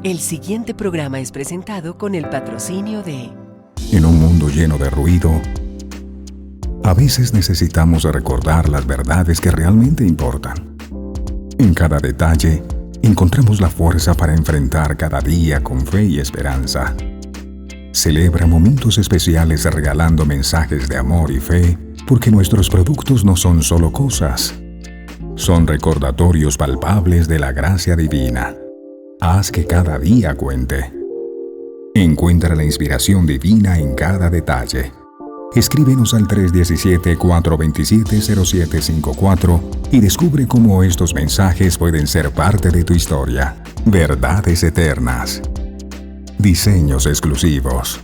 El siguiente programa es presentado con el patrocinio de... En un mundo lleno de ruido, a veces necesitamos recordar las verdades que realmente importan. En cada detalle, encontramos la fuerza para enfrentar cada día con fe y esperanza. Celebra momentos especiales regalando mensajes de amor y fe, porque nuestros productos no son solo cosas, son recordatorios palpables de la gracia divina. Haz que cada día cuente. Encuentra la inspiración divina en cada detalle. Escríbenos al 317-427-0754 y descubre cómo estos mensajes pueden ser parte de tu historia. Verdades eternas. Diseños exclusivos.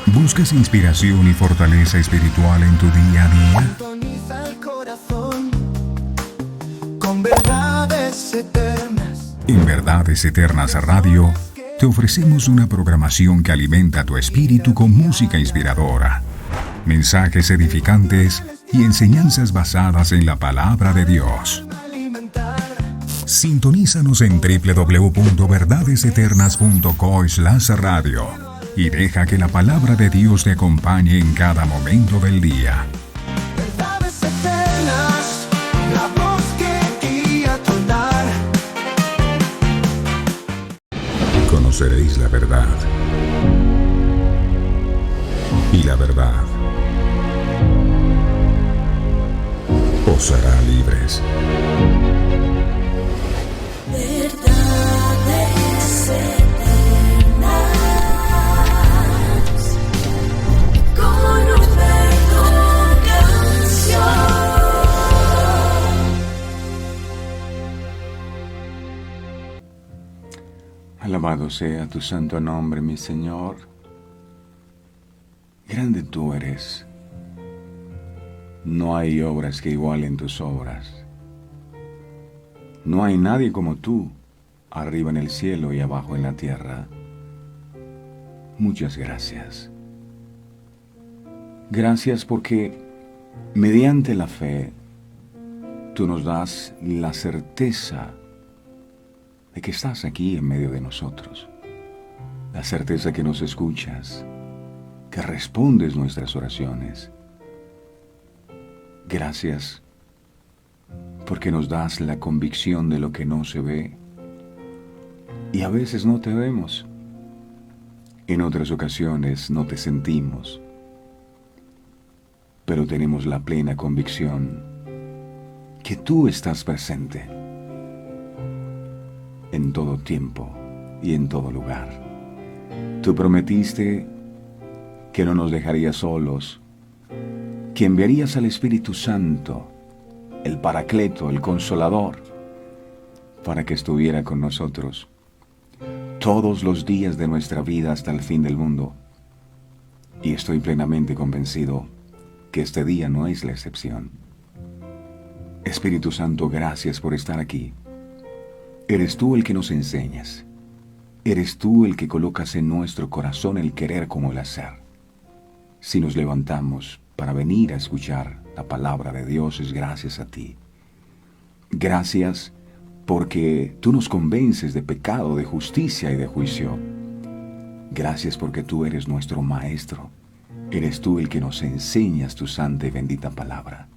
¿Buscas inspiración y fortaleza espiritual en tu día a día? Sintoniza el corazón con verdades eternas. En Verdades Eternas Radio, te ofrecemos una programación que alimenta tu espíritu con música inspiradora, mensajes edificantes y enseñanzas basadas en la palabra de Dios. Sintonízanos en www.verdadeseternas.co/radio y deja que la palabra de Dios te acompañe en cada momento del día. Verdades eternas, la voz que guía tu andar. Conoceréis la verdad, y la verdad os hará libres. Verdades eternas, con Humberto Canción. Alabado sea tu santo nombre, mi Señor. Grande tú eres. No hay obras que igualen tus obras. No hay nadie como tú, arriba en el cielo y abajo en la tierra. Muchas gracias. Gracias porque mediante la fe tú nos das la certeza de que estás aquí en medio de nosotros. La certeza que nos escuchas, que respondes nuestras oraciones. Gracias porque nos das la convicción de lo que no se ve. Y a veces no te vemos. En otras ocasiones no te sentimos. Pero tenemos la plena convicción que tú estás presente en todo tiempo y en todo lugar. Tú prometiste que no nos dejarías solos, que enviarías al Espíritu Santo, el Paracleto, el Consolador, para que estuviera con nosotros todos los días de nuestra vida hasta el fin del mundo. Y estoy plenamente convencido que este día no es la excepción. Espíritu Santo, gracias por estar aquí. Eres tú el que nos enseñas. Eres tú el que colocas en nuestro corazón el querer como el hacer. Si nos levantamos para venir a escuchar la palabra de Dios, es gracias a ti. Gracias porque tú nos convences de pecado, de justicia y de juicio. Gracias porque tú eres nuestro Maestro. Eres tú el que nos enseñas tu santa y bendita palabra.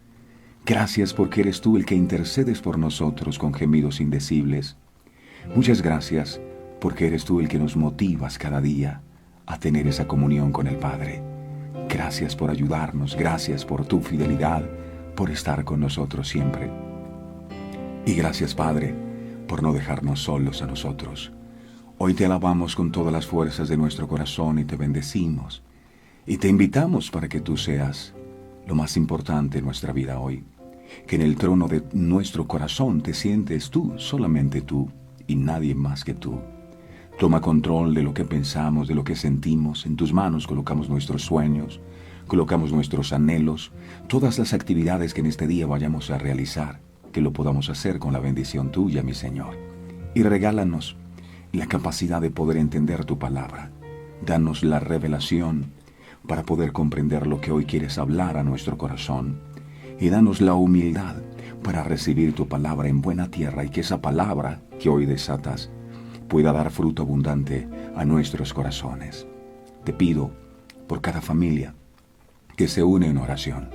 Gracias porque eres tú el que intercedes por nosotros con gemidos indecibles. Muchas gracias porque eres tú el que nos motivas cada día a tener esa comunión con el Padre. Gracias por ayudarnos, gracias por tu fidelidad, por estar con nosotros siempre. Y gracias, Padre, por no dejarnos solos a nosotros. Hoy te alabamos con todas las fuerzas de nuestro corazón y te bendecimos. Y te invitamos para que tú seas lo más importante en nuestra vida hoy. Que en el trono de nuestro corazón te sientes tú, solamente tú, y nadie más que tú. Toma control de lo que pensamos, de lo que sentimos. En tus manos colocamos nuestros sueños, colocamos nuestros anhelos, todas las actividades que en este día vayamos a realizar, que lo podamos hacer con la bendición tuya, mi Señor. Y regálanos la capacidad de poder entender tu palabra. Danos la revelación para poder comprender lo que hoy quieres hablar a nuestro corazón. Y danos la humildad para recibir tu palabra en buena tierra y que esa palabra que hoy desatas pueda dar fruto abundante a nuestros corazones. Te pido por cada familia que se une en oración.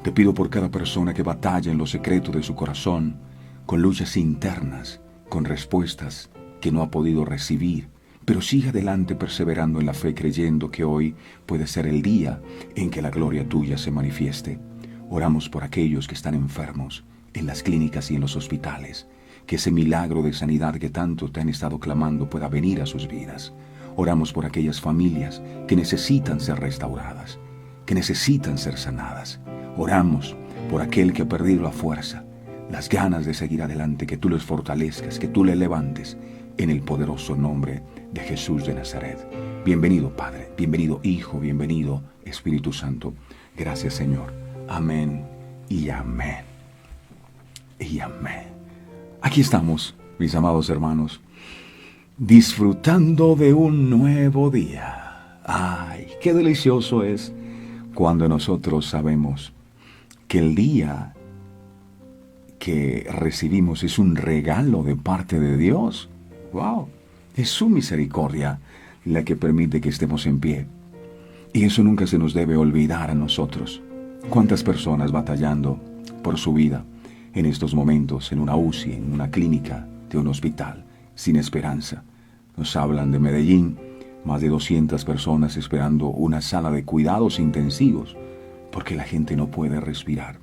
Te pido por cada persona que batalla en lo secreto de su corazón, con luchas internas, con respuestas que no ha podido recibir, pero sigue adelante perseverando en la fe, creyendo que hoy puede ser el día en que la gloria tuya se manifieste. Oramos por aquellos que están enfermos en las clínicas y en los hospitales, que ese milagro de sanidad que tanto te han estado clamando pueda venir a sus vidas. Oramos por aquellas familias que necesitan ser restauradas, que necesitan ser sanadas. Oramos por aquel que ha perdido la fuerza, las ganas de seguir adelante, que tú les fortalezcas, que tú le levantes en el poderoso nombre de Jesús de Nazaret. Bienvenido Padre, bienvenido Hijo, bienvenido Espíritu Santo. Gracias Señor. Amén y amén. Y amén. Aquí estamos, mis amados hermanos, disfrutando de un nuevo día. Ay, qué delicioso es cuando nosotros sabemos que el día que recibimos es un regalo de parte de Dios. ¡Wow! Es su misericordia la que permite que estemos en pie. Y eso nunca se nos debe olvidar a nosotros. ¿Cuántas personas batallando por su vida en estos momentos en una UCI, en una clínica de un hospital, sin esperanza? Nos hablan de Medellín, más de 200 personas esperando una sala de cuidados intensivos, porque la gente no puede respirar.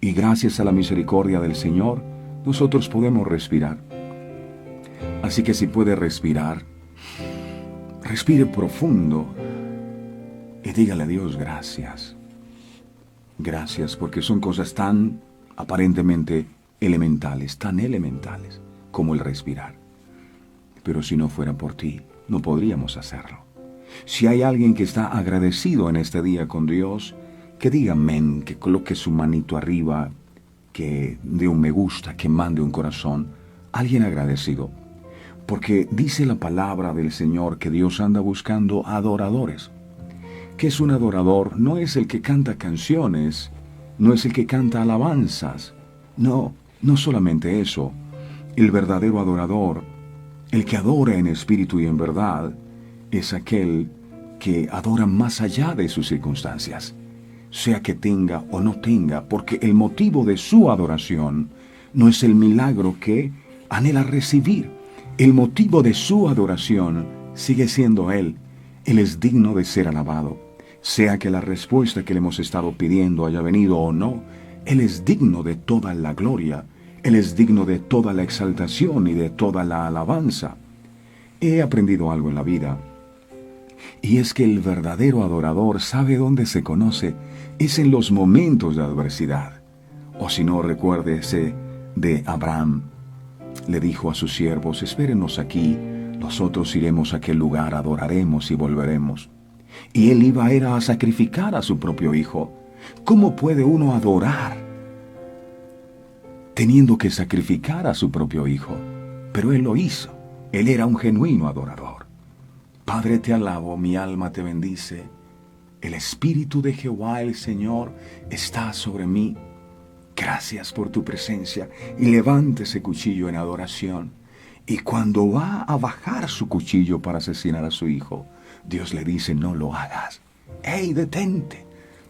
Y gracias a la misericordia del Señor, nosotros podemos respirar. Así que si puede respirar, respire profundo y dígale a Dios gracias. Gracias, porque son cosas tan aparentemente elementales, tan elementales como el respirar. Pero si no fuera por ti, no podríamos hacerlo. Si hay alguien que está agradecido en este día con Dios, que diga amén, que coloque su manito arriba, que dé un me gusta, que mande un corazón. Alguien agradecido. Porque dice la palabra del Señor que Dios anda buscando adoradores. ¿Qué es un adorador? No es el que canta canciones, no es el que canta alabanzas. No, no solamente eso. El verdadero adorador, el que adora en espíritu y en verdad, es aquel que adora más allá de sus circunstancias, sea que tenga o no tenga, porque el motivo de su adoración no es el milagro que anhela recibir. El motivo de su adoración sigue siendo Él. Él es digno de ser alabado. Sea que la respuesta que le hemos estado pidiendo haya venido o no, Él es digno de toda la gloria. Él es digno de toda la exaltación y de toda la alabanza. He aprendido algo en la vida, y es que el verdadero adorador sabe dónde se conoce, es en los momentos de adversidad. O si no, recuérdese de Abraham. Le dijo a sus siervos, espérenos aquí, nosotros iremos a aquel lugar, adoraremos y volveremos. Y él era a sacrificar a su propio hijo. ¿Cómo puede uno adorar teniendo que sacrificar a su propio hijo? Pero él lo hizo. Él era un genuino adorador. Padre, te alabo, mi alma te bendice. El Espíritu de Jehová, el Señor, está sobre mí. Gracias por tu presencia. Y levante ese cuchillo en adoración. Y cuando va a bajar su cuchillo para asesinar a su hijo, Dios le dice, no lo hagas. ¡Ey, detente!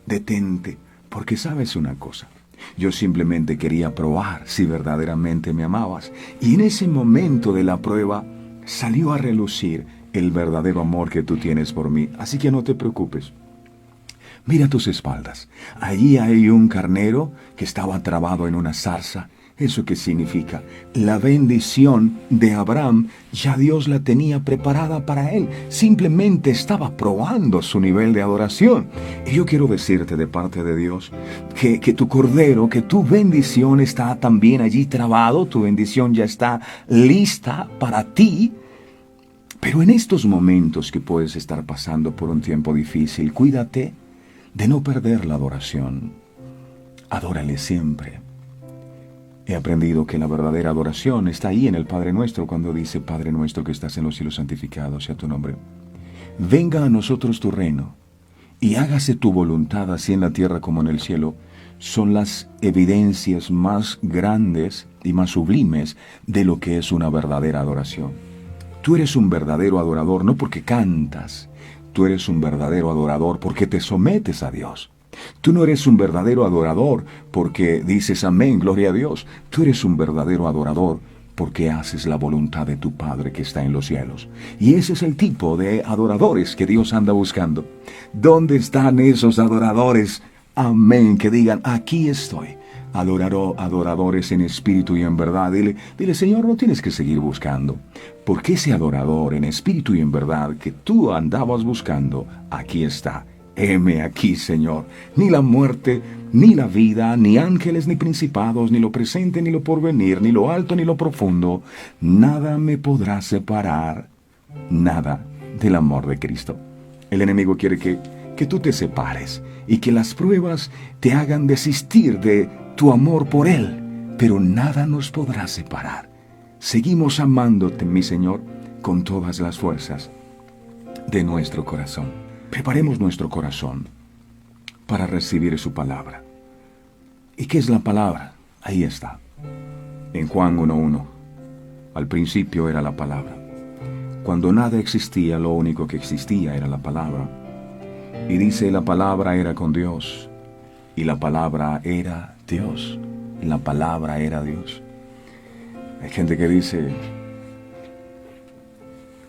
Detente, porque sabes una cosa. Yo simplemente quería probar si verdaderamente me amabas. Y en ese momento de la prueba salió a relucir el verdadero amor que tú tienes por mí. Así que no te preocupes. Mira tus espaldas. Allí hay un carnero que estaba trabado en una zarza. ¿Eso qué significa? La bendición de Abraham ya Dios la tenía preparada para él. Simplemente estaba probando su nivel de adoración. Y yo quiero decirte de parte de Dios que tu cordero, que tu bendición está también allí trabado. Tu bendición ya está lista para ti. Pero en estos momentos que puedes estar pasando por un tiempo difícil, cuídate de no perder la adoración. Adórale siempre. He aprendido que la verdadera adoración está ahí en el Padre Nuestro, cuando dice, Padre nuestro que estás en los cielos, santificado sea tu nombre. Venga a nosotros tu reino, y hágase tu voluntad así en la tierra como en el cielo. son las evidencias más grandes y más sublimes de lo que es una verdadera adoración. Tú eres un verdadero adorador no porque cantas, tú eres un verdadero adorador porque te sometes a Dios. Tú no eres un verdadero adorador porque dices amén, gloria a Dios. Tú eres un verdadero adorador porque haces la voluntad de tu Padre que está en los cielos. Y ese es el tipo de adoradores que Dios anda buscando. ¿Dónde están esos adoradores? Amén, que digan, aquí estoy. Adoradores en espíritu y en verdad. Dile, Señor, no tienes que seguir buscando. Porque ese adorador en espíritu y en verdad que tú andabas buscando, aquí está. Heme aquí, Señor. Ni la muerte, ni la vida, ni ángeles, ni principados, ni lo presente, ni lo porvenir, ni lo alto, ni lo profundo, nada me podrá separar, nada del amor de Cristo. El enemigo quiere que tú te separes y que las pruebas te hagan desistir de tu amor por Él, pero nada nos podrá separar. Seguimos amándote, mi Señor, con todas las fuerzas de nuestro corazón. Preparemos nuestro corazón para recibir su palabra. ¿Y qué es la palabra? Ahí está. En Juan 1:1. Al principio era la palabra. Cuando nada existía, lo único que existía era la palabra. Y dice, la palabra era con Dios. Y la palabra era Dios. La palabra era Dios. Hay gente que dice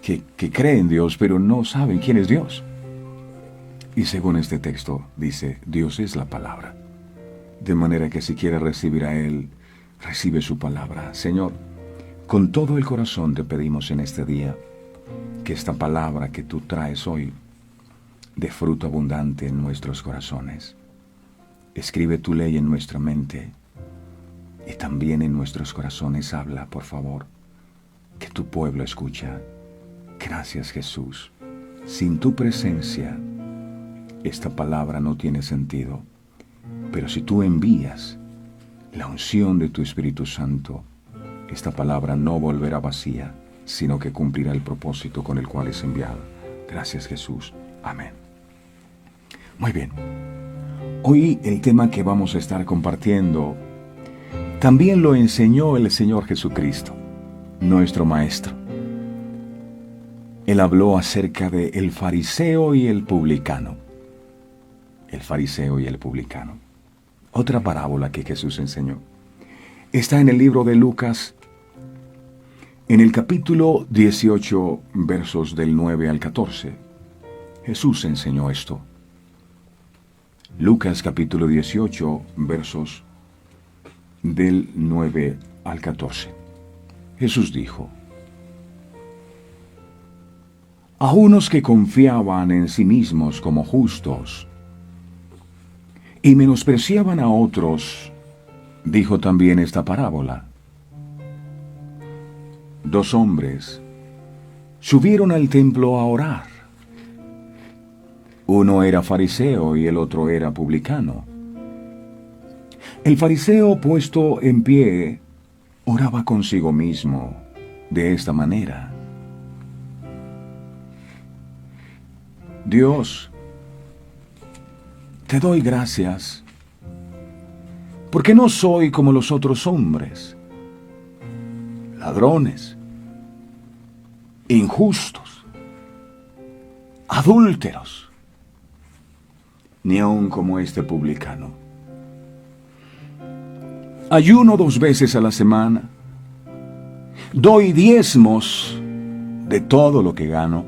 que cree en Dios, pero no saben quién es Dios. Y según este texto, dice, Dios es la palabra. De manera que si quieres recibir a Él, recibe su palabra. Señor, con todo el corazón te pedimos en este día que esta palabra que tú traes hoy dé fruto abundante en nuestros corazones. Escribe tu ley en nuestra mente y también en nuestros corazones habla, por favor, que tu pueblo escucha. Gracias, Jesús. Sin tu presencia, esta palabra no tiene sentido, pero si tú envías la unción de tu Espíritu Santo, esta palabra no volverá vacía, sino que cumplirá el propósito con el cual es enviada. Gracias, Jesús. Amén. Muy bien. Hoy el tema que vamos a estar compartiendo también lo enseñó el Señor Jesucristo, nuestro Maestro. Él habló acerca de el fariseo y el publicano. El fariseo y el publicano. Otra parábola que Jesús enseñó. Está en el libro de Lucas, en el capítulo 18, versos del 9 al 14. Jesús enseñó esto. Lucas capítulo 18, versos del 9 al 14. Jesús dijo, a unos que confiaban en sí mismos como justos y menospreciaban a otros, dijo también esta parábola. Dos hombres subieron al templo a orar. Uno era fariseo y el otro era publicano. El fariseo, puesto en pie, oraba consigo mismo de esta manera. Dios, te doy gracias, porque no soy como los otros hombres, ladrones, injustos, adúlteros, ni aun como este publicano. Ayuno 2 veces a la semana, doy diezmos de todo lo que gano.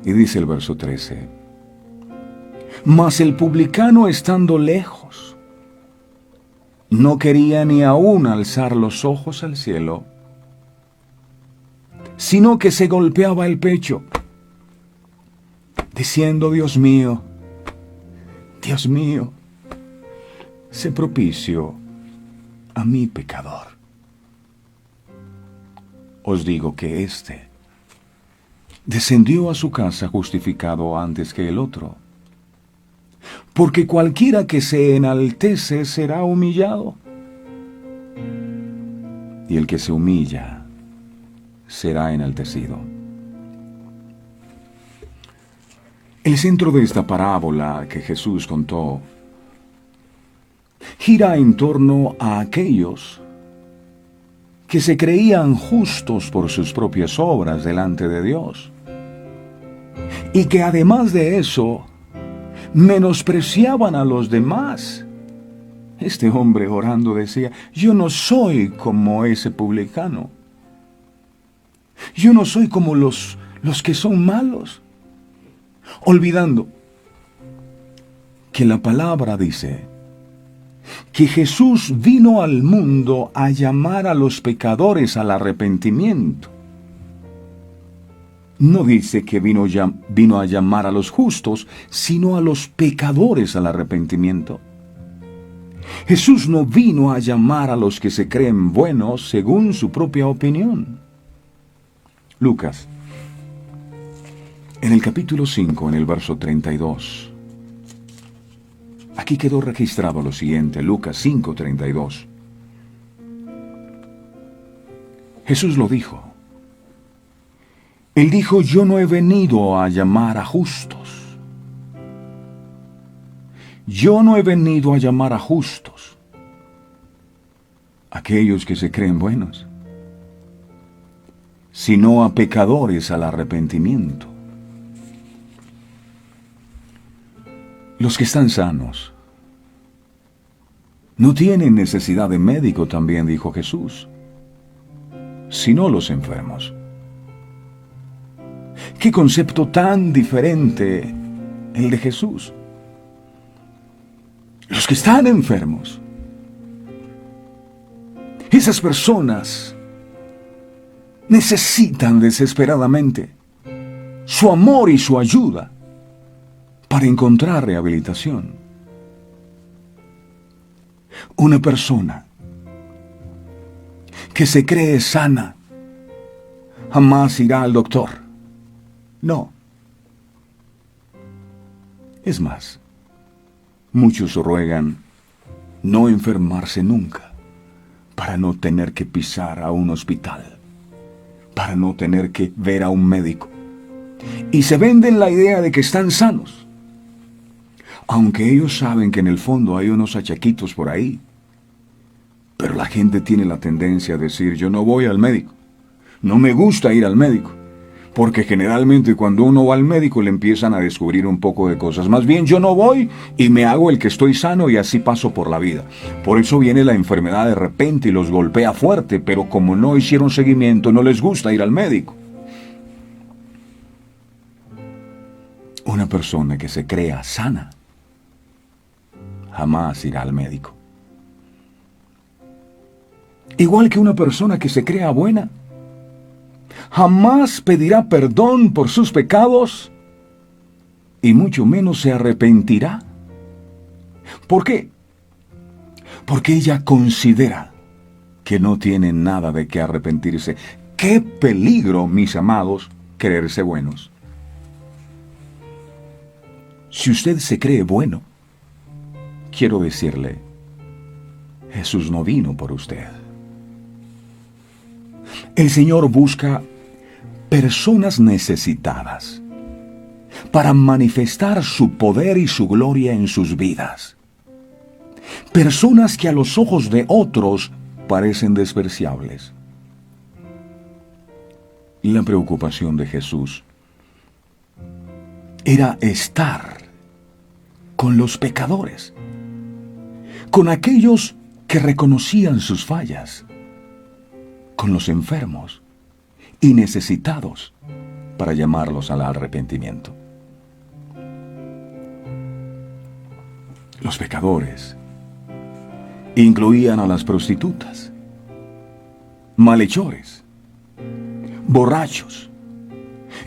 Y dice el verso 13, mas el publicano estando lejos, no quería ni aún alzar los ojos al cielo, sino que se golpeaba el pecho, diciendo, Dios mío, sé propicio a mi pecador. Os digo que éste descendió a su casa justificado antes que el otro. Porque cualquiera que se enaltece será humillado, y el que se humilla será enaltecido. El centro de esta parábola que Jesús contó gira en torno a aquellos que se creían justos por sus propias obras delante de Dios, y que además de eso menospreciaban a los demás. Este hombre orando decía: yo no soy como ese publicano, yo no soy como los que son malos, olvidando que la palabra dice que Jesús vino al mundo a llamar a los pecadores al arrepentimiento. No dice que vino a llamar a los justos, sino a los pecadores al arrepentimiento. Jesús no vino a llamar a los que se creen buenos según su propia opinión. Lucas, en el capítulo 5, en el verso 32, aquí quedó registrado lo siguiente, Lucas 5:32. Jesús lo dijo. Él dijo: yo no he venido a llamar a justos. Yo no he venido a llamar a justos, aquellos que se creen buenos, sino a pecadores al arrepentimiento. Los que están sanos no tienen necesidad de médico, también dijo Jesús, sino los enfermos. ¡Qué concepto tan diferente el de Jesús! Los que están enfermos, esas personas necesitan desesperadamente su amor y su ayuda para encontrar rehabilitación. Una persona que se cree sana jamás irá al doctor. No. Es más, muchos ruegan no enfermarse nunca para no tener que pisar a un hospital, para no tener que ver a un médico. Y se venden la idea de que están sanos, aunque ellos saben que en el fondo hay unos achaquitos por ahí. Pero la gente tiene la tendencia a decir: yo no voy al médico, no me gusta ir al médico, porque generalmente cuando uno va al médico le empiezan a descubrir un poco de cosas. Más bien yo no voy y me hago el que estoy sano y así paso por la vida. Por eso viene la enfermedad de repente y los golpea fuerte, pero como no hicieron seguimiento, no les gusta ir al médico. Una persona que se crea sana jamás irá al médico. Igual que una persona que se crea buena jamás pedirá perdón por sus pecados y mucho menos se arrepentirá. ¿Por qué? Porque ella considera que no tiene nada de qué arrepentirse. ¡Qué peligro, mis amados, creerse buenos! Si usted se cree bueno, quiero decirle, Jesús no vino por usted. El Señor busca personas necesitadas para manifestar su poder y su gloria en sus vidas. Personas que a los ojos de otros parecen despreciables. Y la preocupación de Jesús era estar con los pecadores, con aquellos que reconocían sus fallas, con los enfermos y necesitados para llamarlos al arrepentimiento. Los pecadores incluían a las prostitutas, malhechores, borrachos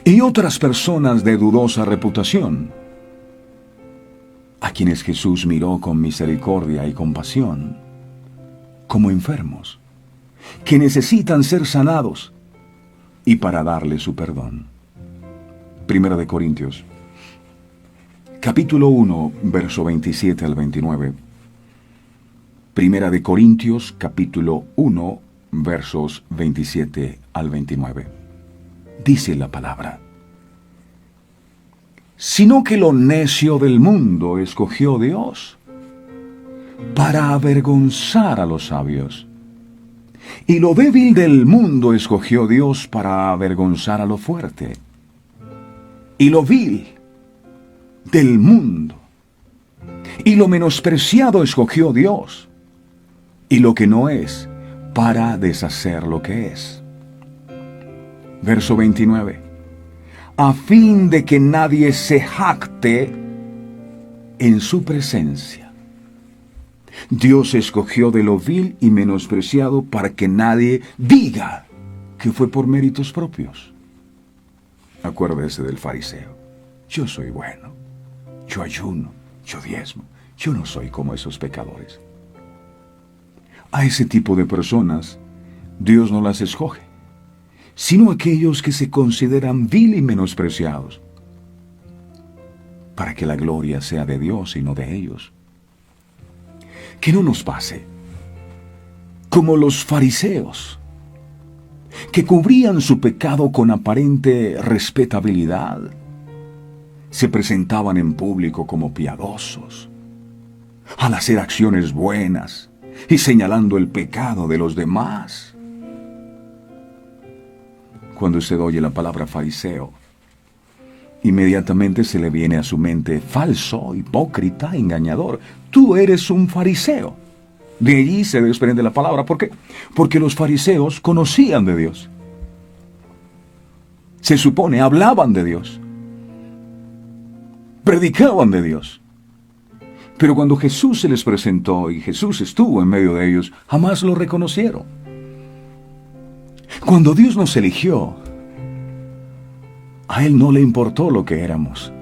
y otras personas de dudosa reputación, a quienes Jesús miró con misericordia y compasión, como enfermos, que necesitan ser sanados y para darle su perdón. Primera de Corintios, capítulo 1, verso 27 al 29. Primera de Corintios, capítulo 1, versos 27 al 29. Dice la palabra: sino que lo necio del mundo escogió Dios para avergonzar a los sabios. Y lo débil del mundo escogió Dios para avergonzar a lo fuerte. Y lo vil del mundo y lo menospreciado escogió Dios, y lo que no es, para deshacer lo que es. Verso 29. A fin de que nadie se jacte en su presencia. Dios escogió de lo vil y menospreciado para que nadie diga que fue por méritos propios. Acuérdese del fariseo. Yo soy bueno, yo ayuno, yo diezmo, yo no soy como esos pecadores. A ese tipo de personas Dios no las escoge, sino aquellos que se consideran vil y menospreciados, para que la gloria sea de Dios y no de ellos. Que no nos pase como los fariseos, que cubrían su pecado con aparente respetabilidad. Se presentaban en público como piadosos, al hacer acciones buenas y señalando el pecado de los demás. Cuando usted oye la palabra fariseo, inmediatamente se le viene a su mente falso, hipócrita, engañador. Tú eres un fariseo. De allí se desprende la palabra. ¿Por qué? Porque los fariseos conocían de Dios. Se supone, hablaban de Dios. Predicaban de Dios. Pero cuando Jesús se les presentó y Jesús estuvo en medio de ellos, jamás lo reconocieron. Cuando Dios nos eligió, a Él no le importó lo que éramos.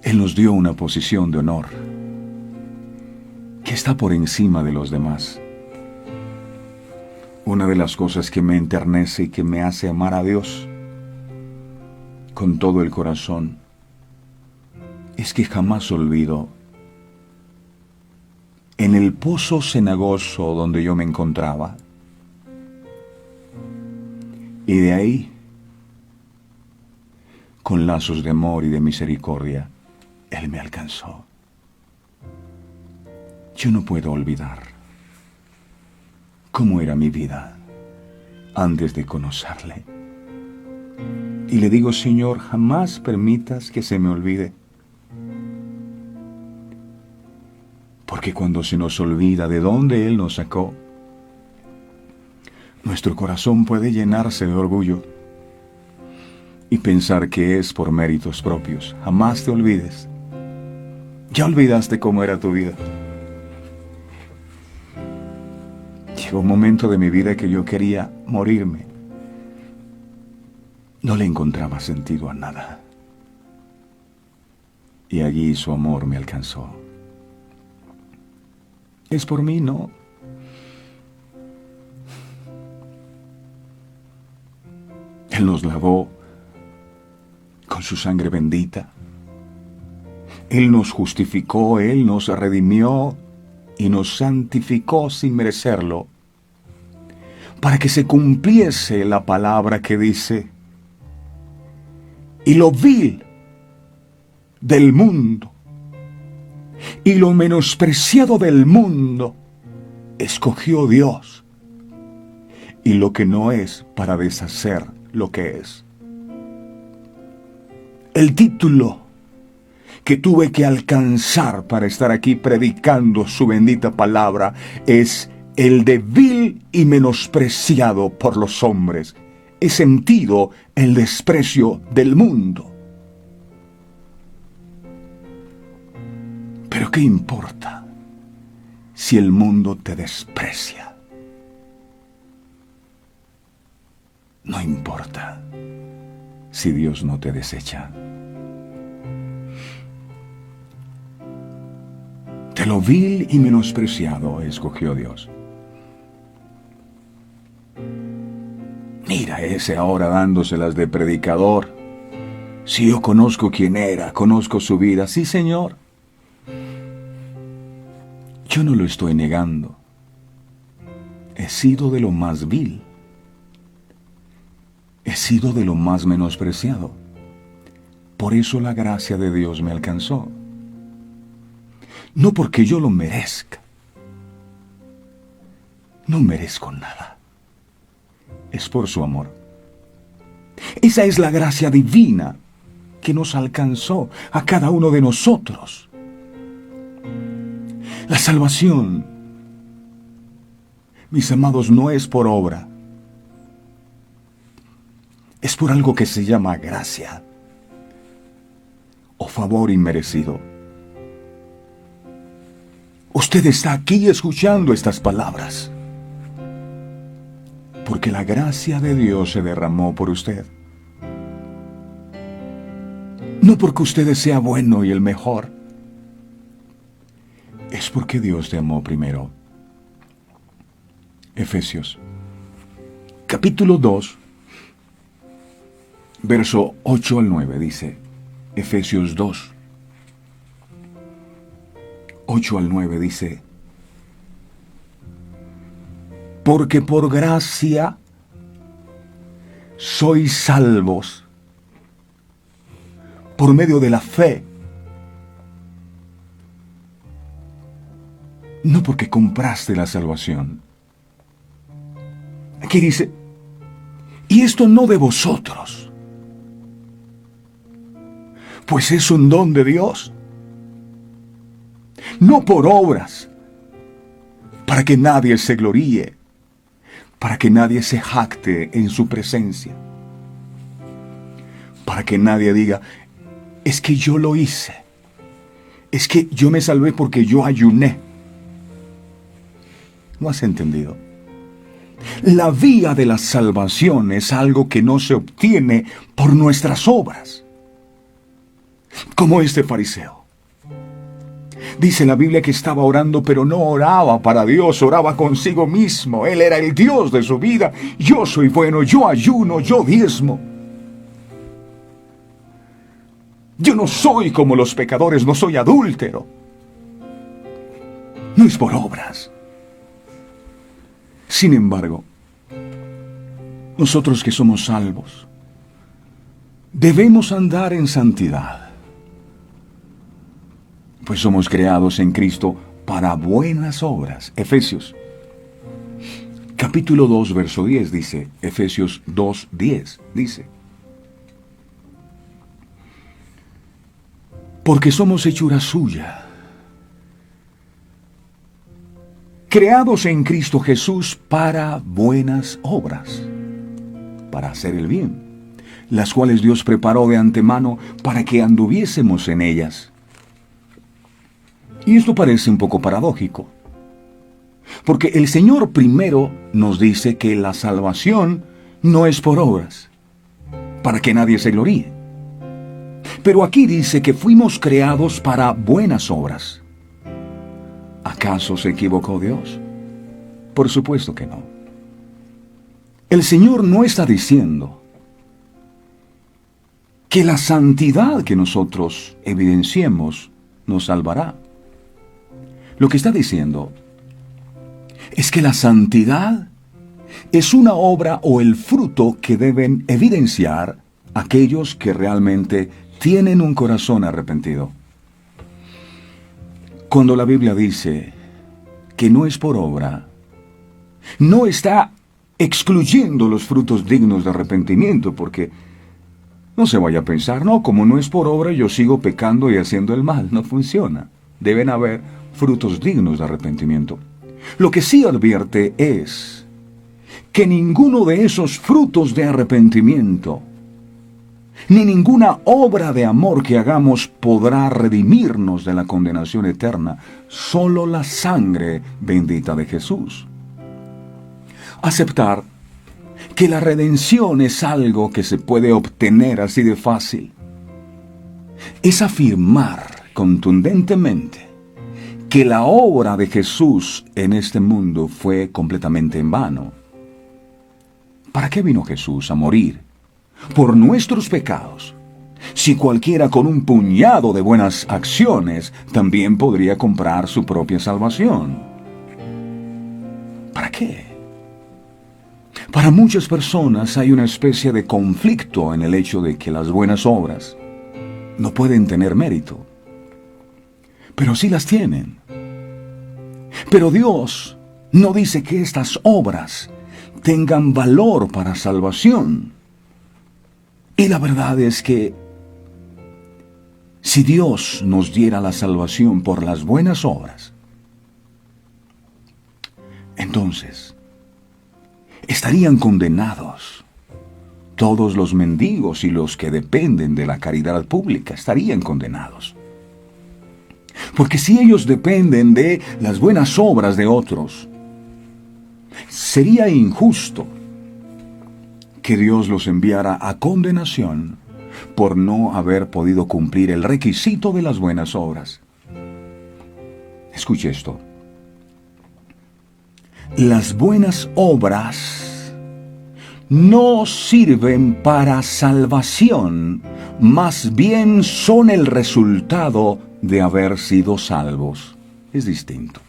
Él nos dio una posición de honor que está por encima de los demás. Una de las cosas que me enternece y que me hace amar a Dios con todo el corazón es que jamás olvido en el pozo cenagoso donde yo me encontraba, y de ahí, con lazos de amor y de misericordia, Él me alcanzó. Yo no puedo olvidar cómo era mi vida antes de conocerle. Y le digo, Señor, jamás permitas que se me olvide. Porque cuando se nos olvida de dónde Él nos sacó, nuestro corazón puede llenarse de orgullo y pensar que es por méritos propios. Jamás te olvides. Ya olvidaste cómo era tu vida. Llegó un momento de mi vida que yo quería morirme. No le encontraba sentido a nada. Y allí su amor me alcanzó. ¿Es por mí? No. Él nos lavó con su sangre bendita. Él nos justificó, Él nos redimió y nos santificó sin merecerlo, para que se cumpliese la palabra que dice: y lo vil del mundo y lo menospreciado del mundo escogió Dios, y lo que no es, para deshacer lo que es. El título que tuve que alcanzar para estar aquí predicando su bendita palabra es el de vil y menospreciado por los hombres. He sentido el desprecio del mundo. Pero ¿qué importa si el mundo te desprecia? No importa si Dios no te desecha. De lo vil y menospreciado escogió Dios. Mira ese ahora dándoselas de predicador. Si yo conozco quién era, conozco su vida. Sí, Señor. Yo no lo estoy negando. He sido de lo más vil. He sido de lo más menospreciado. Por eso la gracia de Dios me alcanzó. No porque yo lo merezca. No merezco nada. Es por su amor. Esa es la gracia divina que nos alcanzó a cada uno de nosotros. La salvación, mis amados, no es por obra. Es por algo que se llama gracia o favor inmerecido. Usted está aquí escuchando estas palabras porque la gracia de Dios se derramó por usted. No porque usted sea bueno y el mejor. Es porque Dios te amó primero. Efesios, capítulo 2, verso 8 al 9 dice, Efesios 2, 8 al 9 dice, porque por gracia sois salvos por medio de la fe, no porque compraste la salvación. Aquí dice, y esto no de vosotros, pues es un don de Dios, no por obras, para que nadie se gloríe, para que nadie se jacte en su presencia, para que nadie diga, es que yo lo hice, es que yo me salvé porque yo ayuné. ¿No has entendido? La vía de la salvación es algo que no se obtiene por nuestras obras. Como este fariseo. Dice la Biblia que estaba orando, pero no oraba para Dios, oraba consigo mismo. Él era el Dios de su vida. Yo soy bueno, yo ayuno, yo diezmo. Yo no soy como los pecadores, no soy adúltero. No es por obras. Sin embargo, nosotros que somos salvos, debemos andar en santidad, pues somos creados en Cristo para buenas obras. Efesios, capítulo 2, verso 10 dice, Efesios 2, 10 dice, porque somos hechura suya, creados en Cristo Jesús para buenas obras, para hacer el bien, las cuales Dios preparó de antemano para que anduviésemos en ellas. Y esto parece un poco paradójico, porque el Señor primero nos dice que la salvación no es por obras, para que nadie se gloríe. Pero aquí dice que fuimos creados para buenas obras. ¿Acaso se equivocó Dios? Por supuesto que no. El Señor no está diciendo que la santidad que nosotros evidenciemos nos salvará. Lo que está diciendo es que la santidad es una obra o el fruto que deben evidenciar aquellos que realmente tienen un corazón arrepentido. Cuando la Biblia dice que no es por obra, no está excluyendo los frutos dignos de arrepentimiento, porque no se vaya a pensar, no, como no es por obra, yo sigo pecando y haciendo el mal. No funciona. Deben haber frutos dignos de arrepentimiento. Lo que sí advierte es que ninguno de esos frutos de arrepentimiento, ni ninguna obra de amor que hagamos podrá redimirnos de la condenación eterna. Solo la sangre bendita de Jesús. Aceptar que la redención es algo que se puede obtener así de fácil es afirmar contundentemente que la obra de Jesús en este mundo fue completamente en vano. ¿Para qué vino Jesús a morir? Por nuestros pecados. Si cualquiera con un puñado de buenas acciones también podría comprar su propia salvación. ¿Para qué? Para muchas personas hay una especie de conflicto en el hecho de que las buenas obras no pueden tener mérito, pero sí las tienen. Pero Dios no dice que estas obras tengan valor para salvación. Y la verdad es que si Dios nos diera la salvación por las buenas obras, entonces estarían condenados todos los mendigos y los que dependen de la caridad pública, estarían condenados. Porque si ellos dependen de las buenas obras de otros, sería injusto que Dios los enviara a condenación por no haber podido cumplir el requisito de las buenas obras. Escuche esto. Las buenas obras no sirven para salvación, más bien son el resultado de haber sido salvos. Es distinto.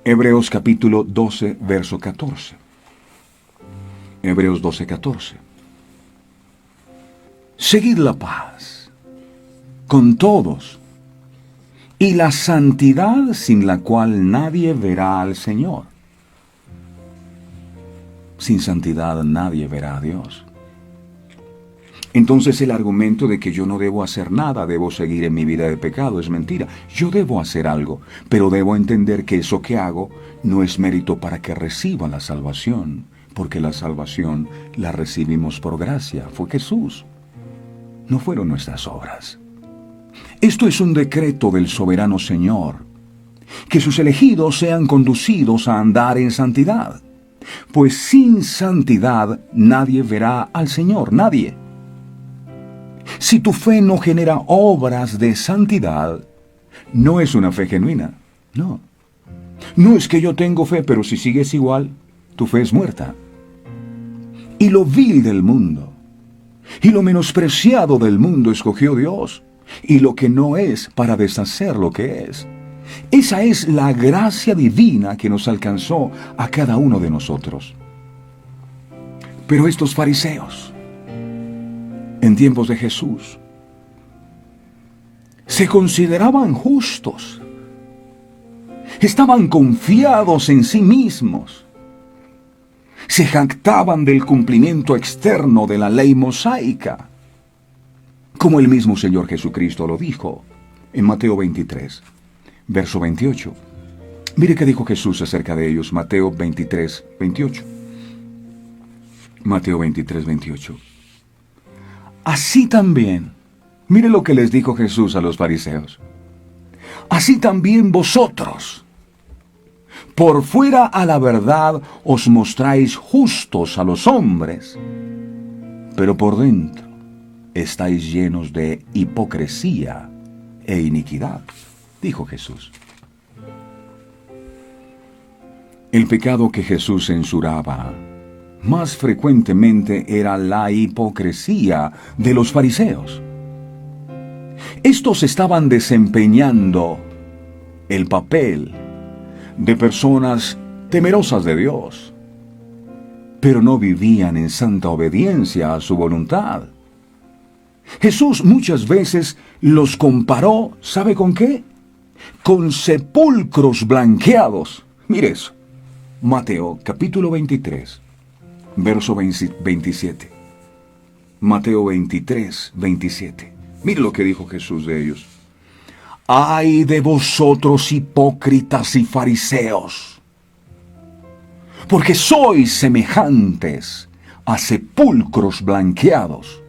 Hebreos capítulo 12, verso 14. Hebreos 12, 14. Seguid la paz con todos y la santidad sin la cual nadie verá al Señor. Sin santidad nadie verá a Dios. Entonces el argumento de que yo no debo hacer nada, debo seguir en mi vida de pecado, es mentira. Yo debo hacer algo, pero debo entender que eso que hago no es mérito para que reciba la salvación, porque la salvación la recibimos por gracia. Fue Jesús. No fueron nuestras obras. Esto es un decreto del soberano Señor, que sus elegidos sean conducidos a andar en santidad. Pues sin santidad nadie verá al Señor, nadie. Si tu fe no genera obras de santidad, no es una fe genuina, no. No es que yo tengo fe, pero si sigues igual, tu fe es muerta. Y lo vil del mundo, y lo menospreciado del mundo escogió Dios, y lo que no es para deshacer lo que es. Esa es la gracia divina que nos alcanzó a cada uno de nosotros. Pero estos fariseos, en tiempos de Jesús, se consideraban justos, estaban confiados en sí mismos, se jactaban del cumplimiento externo de la ley mosaica, como el mismo Señor Jesucristo lo dijo en Mateo 23, verso 28. Mire qué dijo Jesús acerca de ellos, Mateo 23, 28. Mateo 23, 28. Así también, mire lo que les dijo Jesús a los fariseos. Así también vosotros, por fuera a la verdad os mostráis justos a los hombres, pero por dentro estáis llenos de hipocresía e iniquidad, dijo Jesús. El pecado que Jesús censuraba más frecuentemente era la hipocresía de los fariseos. Estos estaban desempeñando el papel de personas temerosas de Dios, pero no vivían en santa obediencia a su voluntad. Jesús muchas veces los comparó, ¿sabe con qué? Con sepulcros blanqueados. Mire eso. Mateo capítulo 23, verso 27. Mateo 23, 27. Mire lo que dijo Jesús de ellos. ¡Ay de vosotros hipócritas y fariseos! Porque sois semejantes a sepulcros blanqueados,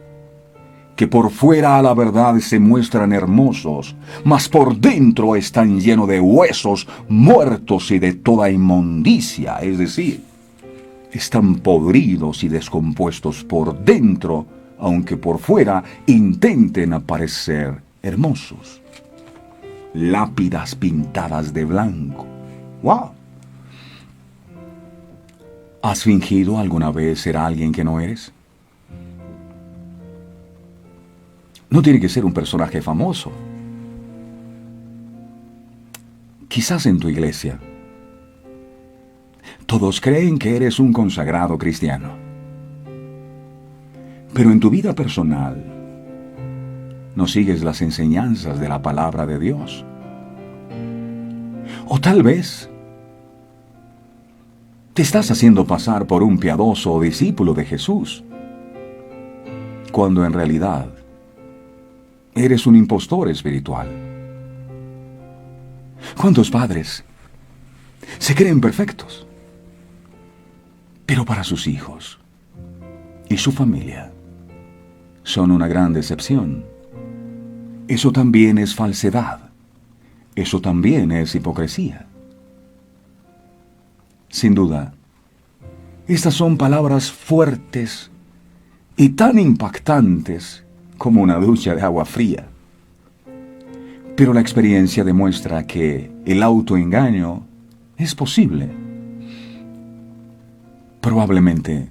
que por fuera a la verdad se muestran hermosos, mas por dentro están llenos de huesos muertos y de toda inmundicia, es decir, están podridos y descompuestos por dentro, aunque por fuera intenten aparecer hermosos. Lápidas pintadas de blanco. ¡Wow! ¿Has fingido alguna vez ser alguien que no eres? No tiene que ser un personaje famoso. Quizás en tu iglesia. Todos creen que eres un consagrado cristiano. Pero en tu vida personal no sigues las enseñanzas de la palabra de Dios. O tal vez te estás haciendo pasar por un piadoso discípulo de Jesús, cuando en realidad eres un impostor espiritual. ¿Cuántos padres se creen perfectos, pero para sus hijos y su familia son una gran decepción? Eso también es falsedad. Eso también es hipocresía. Sin duda, estas son palabras fuertes y tan impactantes como una ducha de agua fría. Pero la experiencia demuestra que el autoengaño es posible. Probablemente,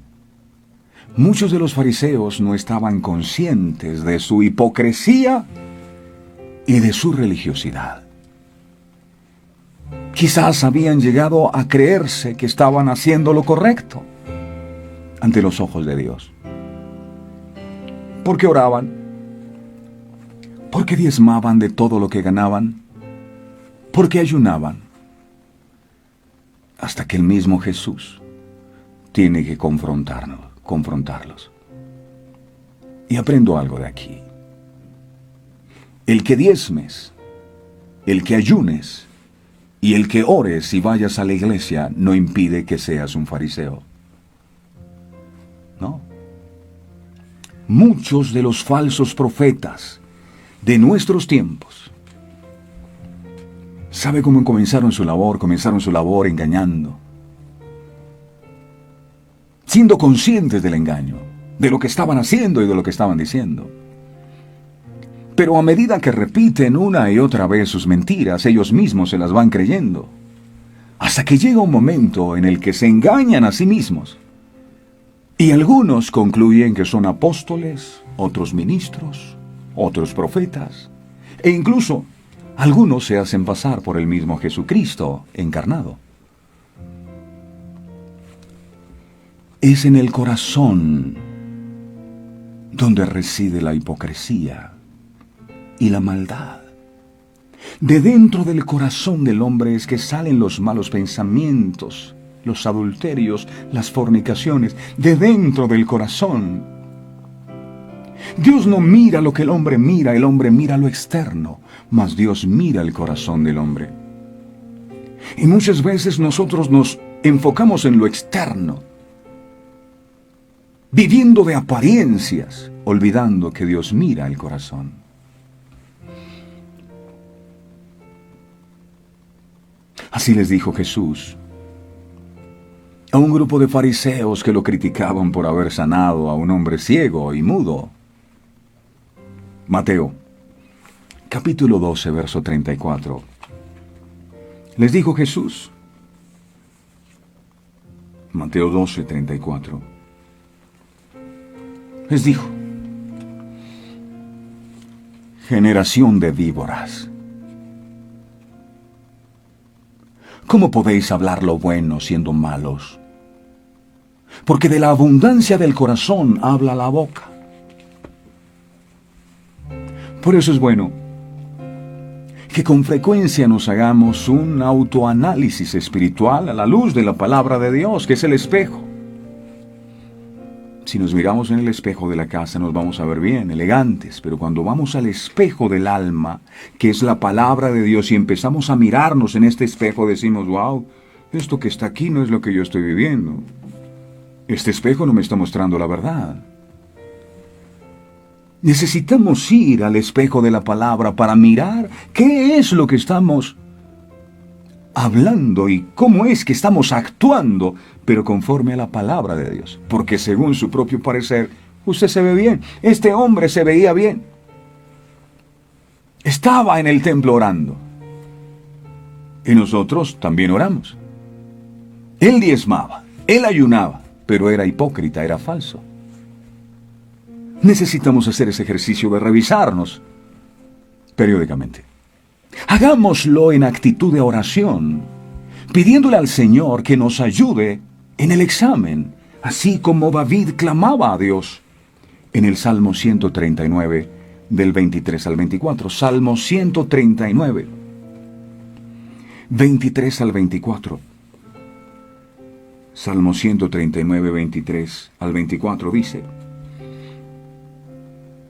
muchos de los fariseos no estaban conscientes de su hipocresía y de su religiosidad. Quizás habían llegado a creerse que estaban haciendo lo correcto ante los ojos de Dios. Porque oraban, porque diezmaban de todo lo que ganaban, porque ayunaban, hasta que el mismo Jesús tiene que confrontarlos. Y aprendo algo de aquí. El que diezmes, el que ayunes y el que ores y vayas a la iglesia no impide que seas un fariseo. No. Muchos de los falsos profetas de nuestros tiempos, ¿sabe cómo comenzaron su labor? Comenzaron su labor engañando, siendo conscientes del engaño, de lo que estaban haciendo y de lo que estaban diciendo. Pero a medida que repiten una y otra vez sus mentiras, ellos mismos se las van creyendo, hasta que llega un momento en el que se engañan a sí mismos. Y algunos concluyen que son apóstoles, otros ministros, otros profetas, e incluso algunos se hacen pasar por el mismo Jesucristo encarnado. Es en el corazón donde reside la hipocresía y la maldad. De dentro del corazón del hombre es que salen los malos pensamientos, los adulterios, las fornicaciones, de dentro del corazón. Dios no mira lo que el hombre mira lo externo, mas Dios mira el corazón del hombre. Y muchas veces nosotros nos enfocamos en lo externo, viviendo de apariencias, olvidando que Dios mira el corazón. Así les dijo Jesús a un grupo de fariseos que lo criticaban por haber sanado a un hombre ciego y mudo. Mateo, capítulo 12, verso 34. Les dijo Jesús, Mateo 12, 34. Les dijo, generación de víboras, ¿cómo podéis hablar lo bueno siendo malos? Porque de la abundancia del corazón habla la boca. Por eso es bueno que con frecuencia nos hagamos un autoanálisis espiritual a la luz de la palabra de Dios, que es el espejo. Si nos miramos en el espejo de la casa nos vamos a ver bien, elegantes, pero cuando vamos al espejo del alma, que es la palabra de Dios, y empezamos a mirarnos en este espejo, decimos, wow, esto que está aquí no es lo que yo estoy viviendo. Este espejo no me está mostrando la verdad. Necesitamos ir al espejo de la palabra para mirar qué es lo que estamos hablando y cómo es que estamos actuando, pero conforme a la palabra de Dios. Porque según su propio parecer, usted se ve bien. Este hombre se veía bien. Estaba en el templo orando. Y nosotros también oramos. Él diezmaba, él ayunaba, pero era hipócrita, era falso. Necesitamos hacer ese ejercicio de revisarnos periódicamente. Hagámoslo en actitud de oración, pidiéndole al Señor que nos ayude en el examen, así como David clamaba a Dios en el Salmo 139, del 23 al 24. Salmo 139, 23 al 24. Salmo 139, 23 al 24 dice: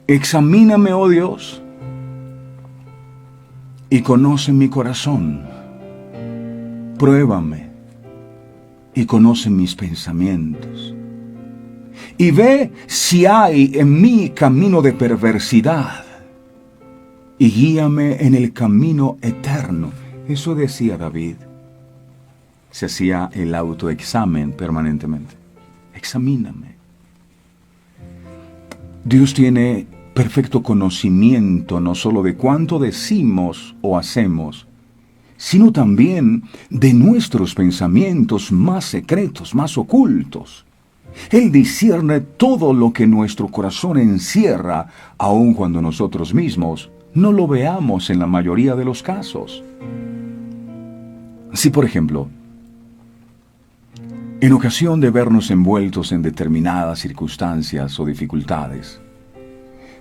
Examíname, oh Dios, y conoce mi corazón. Pruébame y conoce mis pensamientos. Y ve si hay en mí camino de perversidad, y guíame en el camino eterno. Eso decía David. Se hacía el autoexamen permanentemente. Examíname. Dios tiene perfecto conocimiento no solo de cuánto decimos o hacemos, sino también de nuestros pensamientos más secretos, más ocultos. Él discierne todo lo que nuestro corazón encierra, aun cuando nosotros mismos no lo veamos en la mayoría de los casos. Si, por ejemplo, en ocasión de vernos envueltos en determinadas circunstancias o dificultades,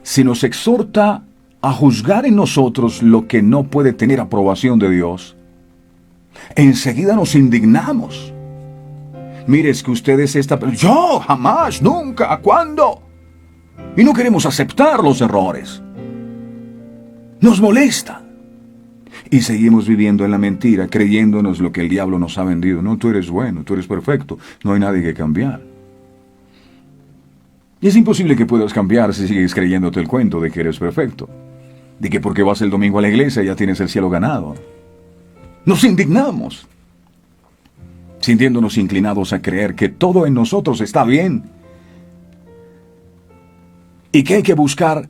se nos exhorta a juzgar en nosotros lo que no puede tener aprobación de Dios, enseguida nos indignamos. Mire, es que usted es esta persona. Yo, jamás, nunca, ¿cuándo? Y no queremos aceptar los errores. Nos molesta. Y seguimos viviendo en la mentira, creyéndonos lo que el diablo nos ha vendido. No, tú eres bueno, tú eres perfecto, no hay nadie que cambiar. Y es imposible que puedas cambiar si sigues creyéndote el cuento de que eres perfecto, de que porque vas el domingo a la iglesia ya tienes el cielo ganado. Nos indignamos, sintiéndonos inclinados a creer que todo en nosotros está bien y que hay que buscar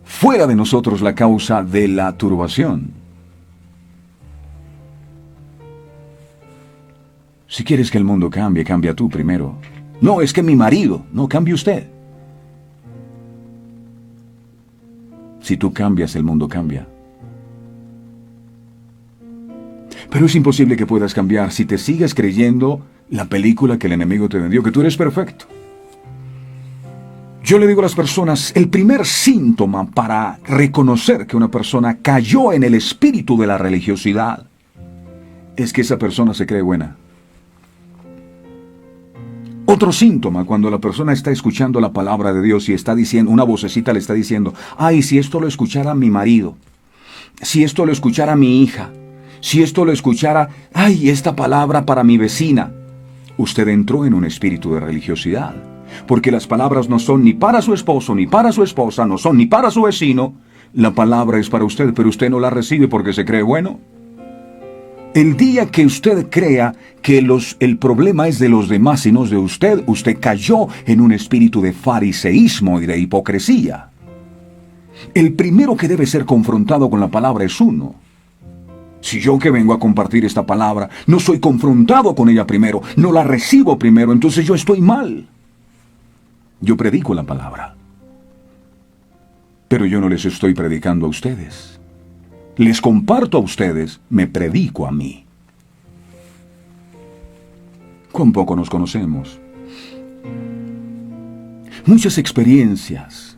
fuera de nosotros la causa de la turbación. Si quieres que el mundo cambie, cambia tú primero. No, es que mi marido. No, cambie usted. Si tú cambias, el mundo cambia. Pero es imposible que puedas cambiar si te sigues creyendo la película que el enemigo te vendió, que tú eres perfecto. Yo le digo a las personas, el primer síntoma para reconocer que una persona cayó en el espíritu de la religiosidad es que esa persona se cree buena. Otro síntoma, cuando la persona está escuchando la palabra de Dios y está diciendo, una vocecita le está diciendo, ay, si esto lo escuchara mi marido, si esto lo escuchara mi hija, si esto lo escuchara, ay, esta palabra para mi vecina. Usted entró en un espíritu de religiosidad, porque las palabras no son ni para su esposo, ni para su esposa, no son ni para su vecino. La palabra es para usted, pero usted no la recibe porque se cree bueno. El día que usted crea que el problema es de los demás y no es de usted, usted cayó en un espíritu de fariseísmo y de hipocresía. El primero que debe ser confrontado con la palabra es uno. Si yo que vengo a compartir esta palabra no soy confrontado con ella primero, no la recibo primero, entonces yo estoy mal. Yo predico la palabra, pero yo no les estoy predicando a ustedes. Les comparto a ustedes, me predico a mí. Cuán poco nos conocemos. Muchas experiencias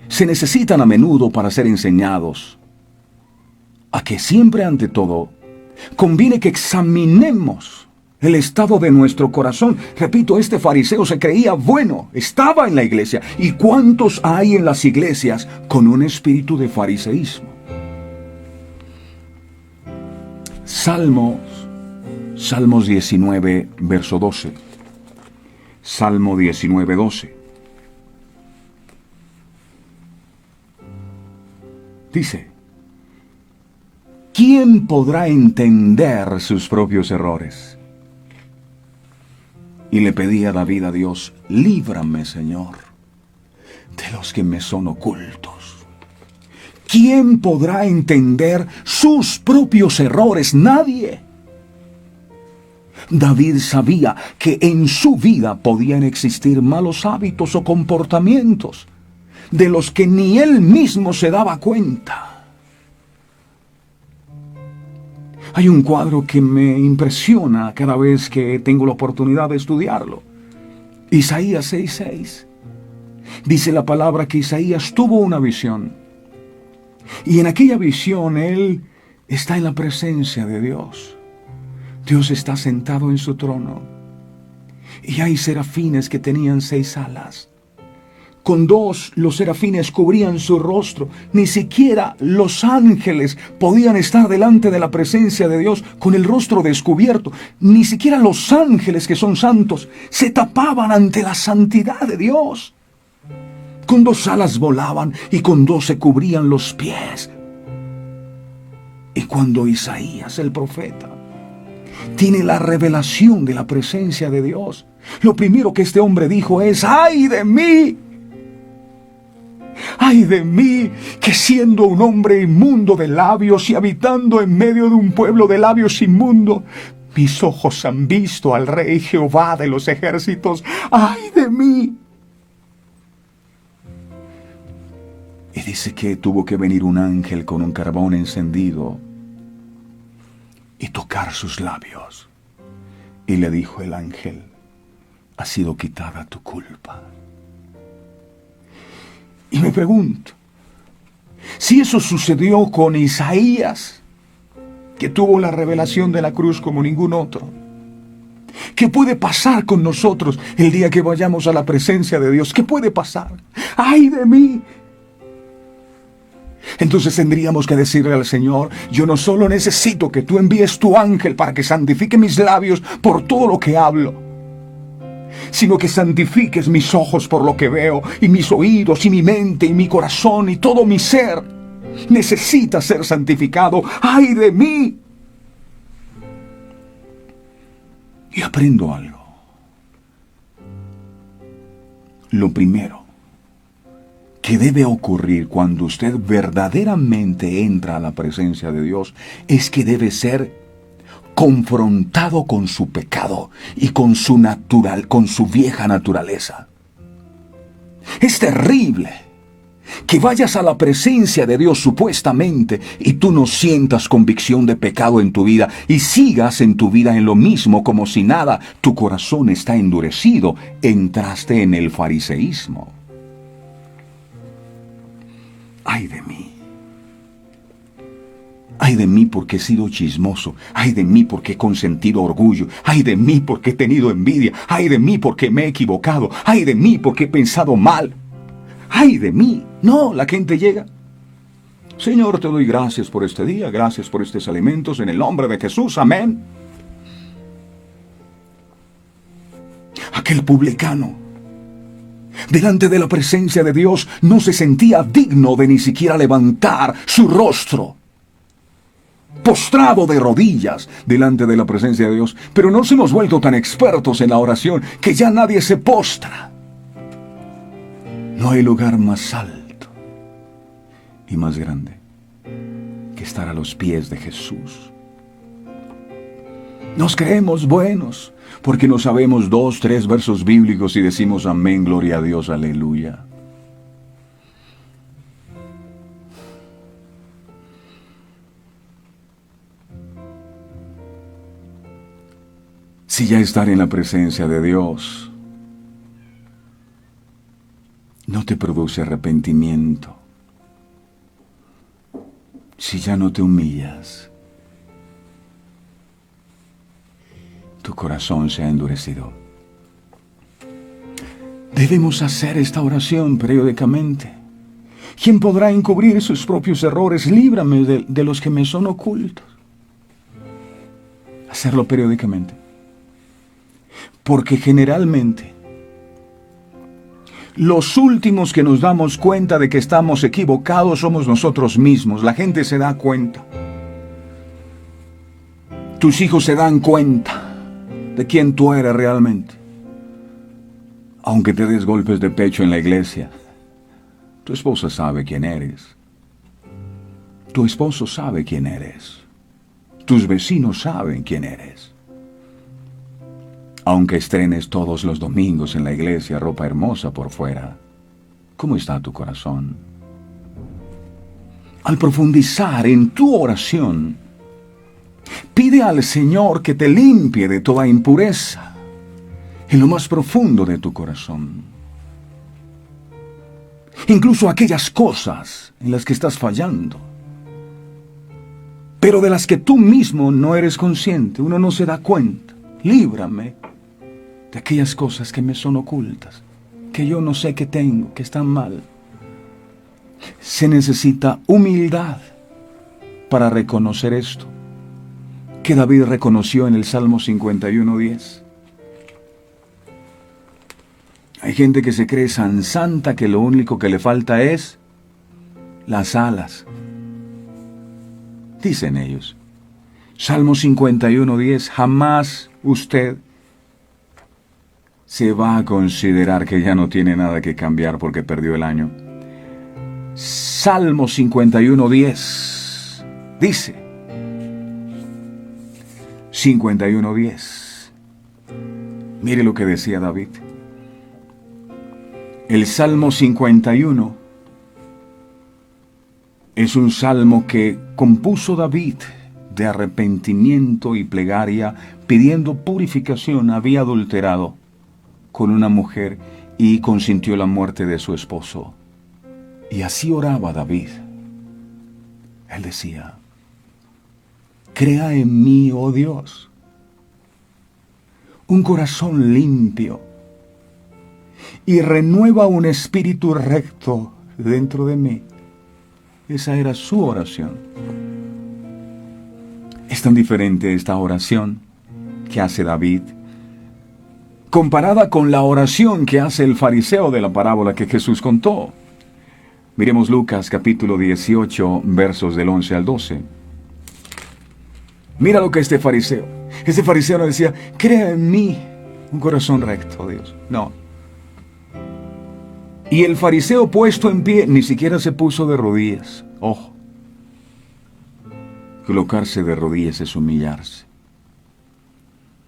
se necesitan a menudo para ser enseñados a que siempre, ante todo, conviene que examinemos el estado de nuestro corazón. Repito, este fariseo se creía bueno, estaba en la iglesia. ¿Y cuántos hay en las iglesias con un espíritu de fariseísmo? Salmos 19, verso 12. Salmo 19, 12. Dice: ¿quién podrá entender sus propios errores? Y le pedía David a Dios, líbrame, Señor, de los que me son ocultos. ¿Quién podrá entender sus propios errores? Nadie. David sabía que en su vida podían existir malos hábitos o comportamientos de los que ni él mismo se daba cuenta. Hay un cuadro que me impresiona cada vez que tengo la oportunidad de estudiarlo. Isaías 6:6. Dice la palabra que Isaías tuvo una visión. Y en aquella visión él está en la presencia de Dios. Dios está sentado en su trono. Y hay serafines que tenían 6 alas. Con 2 los serafines cubrían su rostro. Ni siquiera los ángeles podían estar delante de la presencia de Dios con el rostro descubierto. Ni siquiera los ángeles, que son santos, se tapaban ante la santidad de Dios. Con 2 alas volaban y con 2 se cubrían los pies. Y cuando Isaías, el profeta, tiene la revelación de la presencia de Dios, lo primero que este hombre dijo es: ¡ay de mí! ¡Ay de mí, que siendo un hombre inmundo de labios y habitando en medio de un pueblo de labios inmundos, mis ojos han visto al Rey Jehová de los ejércitos! ¡Ay de mí! Y dice que tuvo que venir un ángel con un carbón encendido y tocar sus labios. Y le dijo el ángel: ha sido quitada tu culpa. Y me pregunto, si eso sucedió con Isaías, que tuvo la revelación de la cruz como ningún otro, ¿qué puede pasar con nosotros el día que vayamos a la presencia de Dios? ¿Qué puede pasar? ¡Ay de mí! Entonces tendríamos que decirle al Señor: yo no solo necesito que tú envíes tu ángel para que santifique mis labios por todo lo que hablo, sino que santifiques mis ojos por lo que veo, y mis oídos, y mi mente, y mi corazón, y todo mi ser necesita ser santificado. ¡Ay de mí! Y aprendo algo. Lo primero que debe ocurrir cuando usted verdaderamente entra a la presencia de Dios es que debe ser confrontado con su pecado y con su vieja naturaleza. Es terrible que vayas a la presencia de Dios supuestamente y tú no sientas convicción de pecado en tu vida y sigas en tu vida en lo mismo como si nada. Tu corazón está endurecido. Entraste en el fariseísmo. ¡Ay de mí! ¡Ay de mí porque he sido chismoso! ¡Ay de mí porque he consentido orgullo! ¡Ay de mí porque he tenido envidia! ¡Ay de mí porque me he equivocado! ¡Ay de mí porque he pensado mal! ¡Ay de mí! No, la gente llega: Señor, te doy gracias por este día, gracias por estos alimentos, en el nombre de Jesús, amén. Aquel publicano, delante de la presencia de Dios, no se sentía digno de ni siquiera levantar su rostro, postrado de rodillas delante de la presencia de Dios. Pero nos hemos vuelto tan expertos en la oración que ya nadie se postra. No hay lugar más alto y más grande que estar a los pies de Jesús. Nos creemos buenos porque no sabemos 2, 3 versos bíblicos y decimos amén, gloria a Dios, aleluya. Si ya estar en la presencia de Dios no te produce arrepentimiento, si ya no te humillas, tu corazón se ha endurecido. Debemos hacer esta oración periódicamente. ¿Quién podrá encubrir sus propios errores? Líbrame de los que me son ocultos. Hacerlo periódicamente. Porque generalmente los últimos que nos damos cuenta de que estamos equivocados somos nosotros mismos. La gente se da cuenta. Tus hijos se dan cuenta de quién tú eres realmente. Aunque te des golpes de pecho en la iglesia, tu esposa sabe quién eres. Tu esposo sabe quién eres. Tus vecinos saben quién eres. Aunque estrenes todos los domingos en la iglesia ropa hermosa por fuera, ¿cómo está tu corazón? Al profundizar en tu oración, Pide al Señor que te limpie de toda impureza en lo más profundo de tu corazón. Incluso aquellas cosas en las que estás fallando, pero de las que tú mismo no eres consciente, uno no se da cuenta. Líbrame de aquellas cosas que me son ocultas, que yo no sé que tengo, que están mal. Se necesita humildad para reconocer esto, que David reconoció en el Salmo 51:10. Hay gente que se cree tan santa que lo único que le falta es las alas. Dicen ellos. Salmo 51:10, jamás usted se va a considerar que ya no tiene nada que cambiar porque perdió el año. Salmo 51:10 dice, 51:10, mire lo que decía David. El Salmo 51 es un salmo que compuso David de arrepentimiento y plegaria, pidiendo purificación. Había adulterado con una mujer y consintió la muerte de su esposo. Y así oraba David. Él decía, crea en mí, oh Dios, un corazón limpio y renueva un espíritu recto dentro de mí. Esa era su oración. Es tan diferente esta oración que hace David comparada con la oración que hace el fariseo de la parábola que Jesús contó. Miremos Lucas capítulo 18, versos del 11 al 12. Mira lo que este fariseo no decía, crea en mí un corazón recto, Dios. No. Y el fariseo puesto en pie, ni siquiera se puso de rodillas. Ojo. Colocarse de rodillas es humillarse.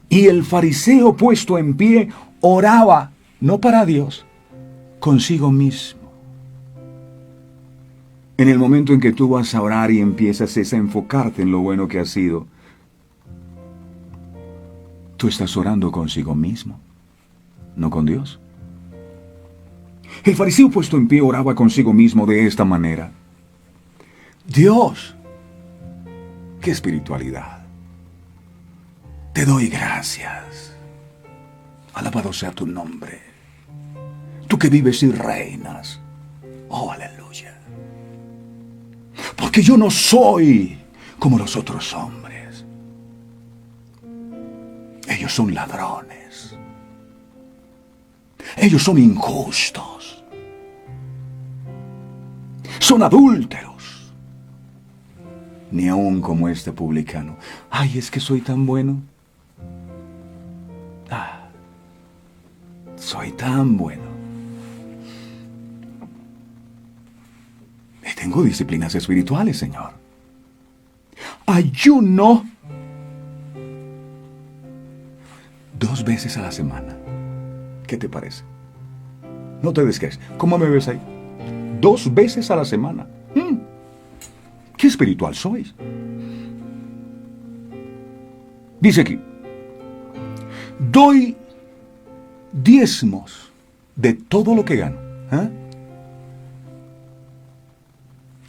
Y el fariseo puesto en pie oraba, no para Dios, consigo mismo. En el momento en que tú vas a orar y empiezas a enfocarte en lo bueno que has sido, tú estás orando consigo mismo, no con Dios. El fariseo puesto en pie oraba consigo mismo de esta manera. Dios, qué espiritualidad. Te doy gracias. Alabado sea tu nombre. Tú que vives y reinas. Oh, aleluya. Porque yo no soy como los otros hombres. Ellos son ladrones. Ellos son injustos. Son adúlteros. Ni aun como este publicano. Ay, es que soy tan bueno. Soy tan bueno. Y tengo disciplinas espirituales, Señor. Ayuno 2 veces a la semana. ¿Qué te parece? No te descrees. ¿Cómo me ves ahí? 2 veces a la semana. ¿Qué espiritual sois? Dice aquí, doy diezmos de todo lo que gano.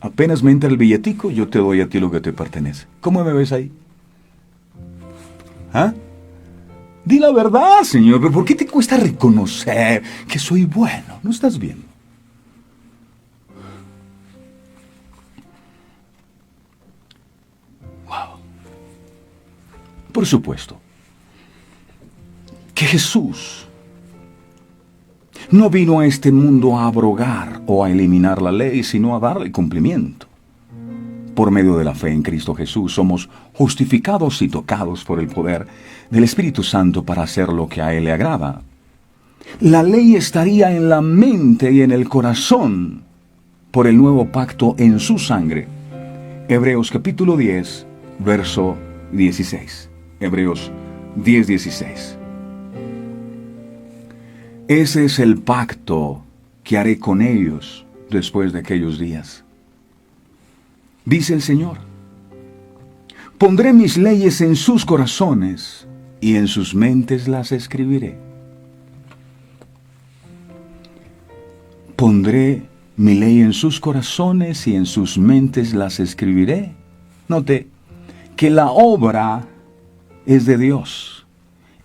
Apenas me entra el billetico, yo te doy a ti lo que te pertenece. ¿Cómo me ves ahí? Di la verdad, Señor, pero ¿por qué te cuesta reconocer que soy bueno? ¿No estás viendo? Wow. Por supuesto que Jesús no vino a este mundo a abrogar o a eliminar la ley, sino a darle cumplimiento. Por medio de la fe en Cristo Jesús somos justificados y tocados por el poder del Espíritu Santo para hacer lo que a Él le agrada. La ley estaría en la mente y en el corazón por el nuevo pacto en su sangre. Hebreos capítulo 10, verso 16. Hebreos 10, 16. Ese es el pacto que haré con ellos después de aquellos días. Dice el Señor, Pondré mis leyes en sus corazones y en sus mentes las escribiré. Pondré mi ley en sus corazones y en sus mentes las escribiré. Note que la obra es de Dios.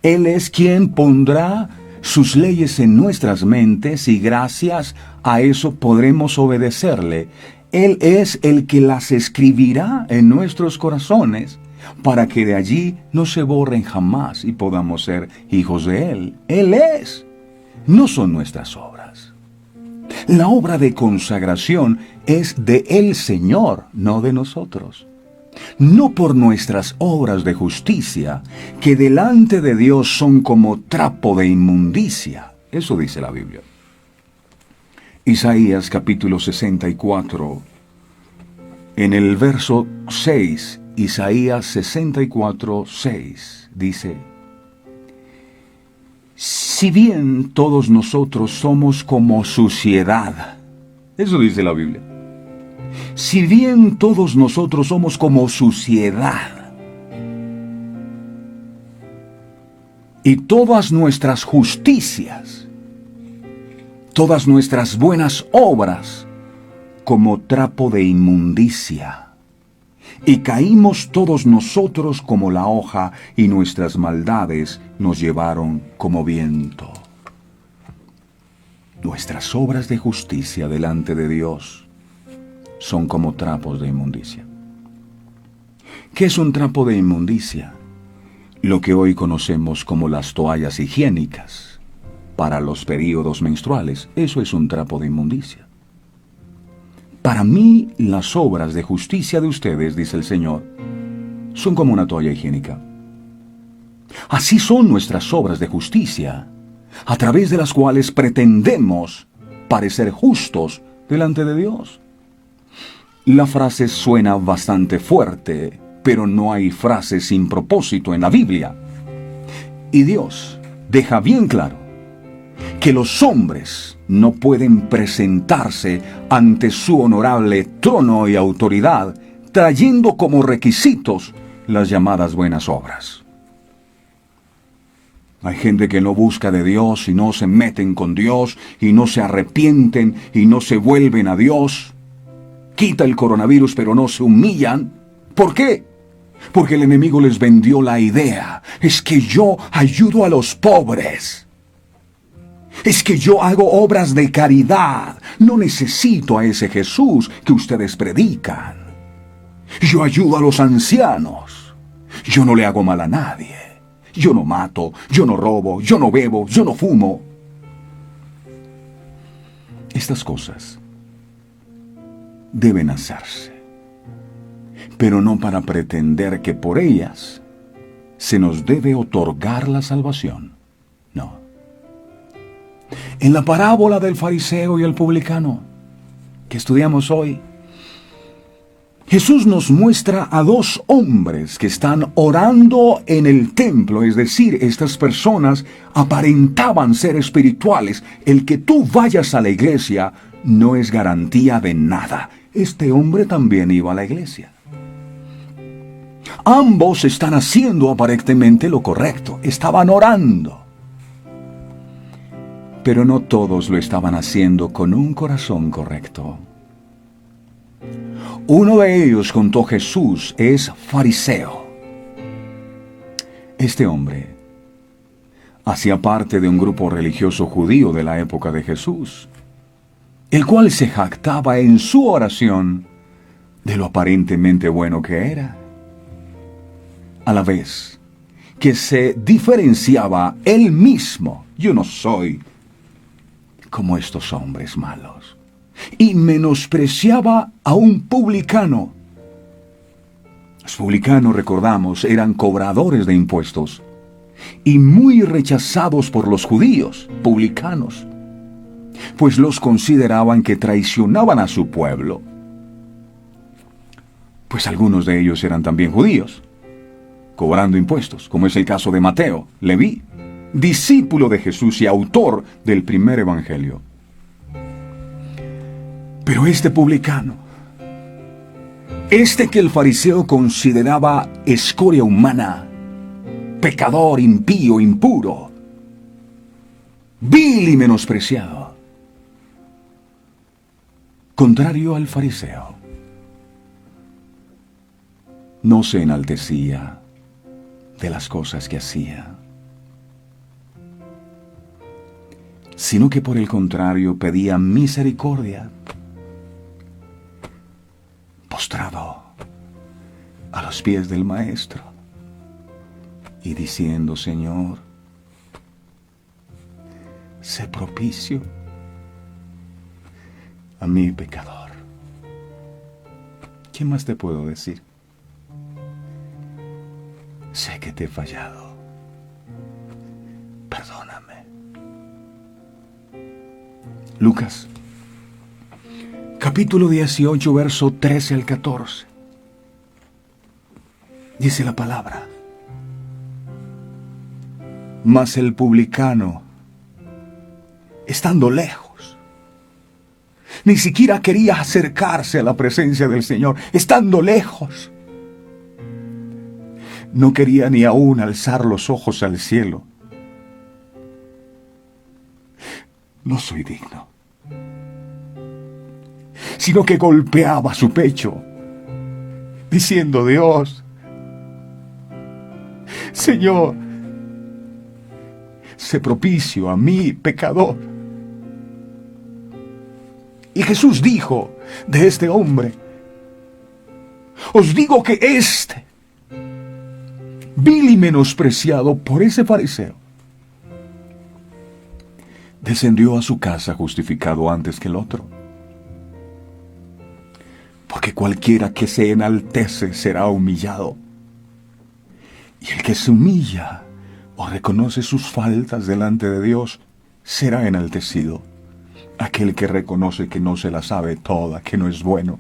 Él es quien pondrá sus leyes en nuestras mentes y gracias a eso podremos obedecerle. Él es el que las escribirá en nuestros corazones para que de allí no se borren jamás y podamos ser hijos de Él. Él es. No son nuestras obras. La obra de consagración es de el Señor, no de nosotros. No por nuestras obras de justicia, que delante de Dios son como trapo de inmundicia. Eso dice la Biblia. Isaías capítulo 64, en el verso 6, Isaías 64, 6, dice: si bien todos nosotros somos como suciedad, eso dice la Biblia, si bien todos nosotros somos como suciedad, y todas nuestras justicias, todas nuestras buenas obras, como trapo de inmundicia, y caímos todos nosotros como la hoja, y nuestras maldades nos llevaron como viento. Nuestras obras de justicia delante de Dios son como trapos de inmundicia. ¿Qué es un trapo de inmundicia? Lo que hoy conocemos como las toallas higiénicas para los períodos menstruales. Eso es un trapo de inmundicia. Para mí, las obras de justicia de ustedes, dice el Señor, son como una toalla higiénica. Así son nuestras obras de justicia, a través de las cuales pretendemos parecer justos delante de Dios. La frase suena bastante fuerte, pero no hay frase sin propósito en la Biblia. Y Dios deja bien claro que los hombres no pueden presentarse ante su honorable trono y autoridad trayendo como requisitos las llamadas buenas obras. Hay gente que no busca de Dios y no se meten con Dios y no se arrepienten y no se vuelven a Dios. Quita el coronavirus pero no se humillan. ¿Por qué? Porque el enemigo les vendió la idea. Es que yo ayudo a los pobres. Es que yo hago obras de caridad. No necesito a ese Jesús que ustedes predican. Yo ayudo a los ancianos. Yo no le hago mal a nadie. Yo no mato, yo no robo, yo no bebo, yo no fumo. Estas cosas deben hacerse, pero no para pretender que por ellas se nos debe otorgar la salvación. No. En la parábola del fariseo y el publicano que estudiamos hoy, Jesús nos muestra a dos hombres que están orando en el templo, es decir, estas personas aparentaban ser espirituales. El que tú vayas a la iglesia no es garantía de nada. Este hombre también iba a la iglesia. Ambos están haciendo aparentemente lo correcto, estaban orando. Pero no todos lo estaban haciendo con un corazón correcto. Uno de ellos, contó Jesús, es fariseo. Este hombre hacía parte de un grupo religioso judío de la época de Jesús, el cual se jactaba en su oración de lo aparentemente bueno que era, a la vez que se diferenciaba él mismo. Yo no soy como estos hombres malos. Y menospreciaba a un publicano. Los publicanos, recordamos, eran cobradores de impuestos y muy rechazados por los judíos, publicanos, pues los consideraban que traicionaban a su pueblo. Pues algunos de ellos eran también judíos, cobrando impuestos, como es el caso de Mateo, Leví, discípulo de Jesús y autor del primer evangelio. Pero este publicano, Este que el fariseo consideraba escoria humana, pecador, impío, impuro, vil y menospreciado. Contrario al fariseo, no se enaltecía de las cosas que hacía, sino que por el contrario pedía misericordia, postrado a los pies del Maestro y diciendo: Señor, sé propicio a mi pecador. ¿Qué más te puedo decir? Sé que te he fallado. Perdóname. Lucas, capítulo 18, verso 13 al 14. Dice la palabra: mas el publicano, estando lejos, ni siquiera quería acercarse a la presencia del Señor, estando lejos. No quería ni aún alzar los ojos al cielo. No soy digno. Sino que golpeaba su pecho, diciendo: Dios, Señor, sé propicio a mí, pecador. Y Jesús dijo de este hombre: os digo que este, vil y menospreciado por ese fariseo, descendió a su casa justificado antes que el otro. Porque cualquiera que se enaltece será humillado, y el que se humilla o reconoce sus faltas delante de Dios será enaltecido. Aquel que reconoce que no se la sabe toda, que no es bueno.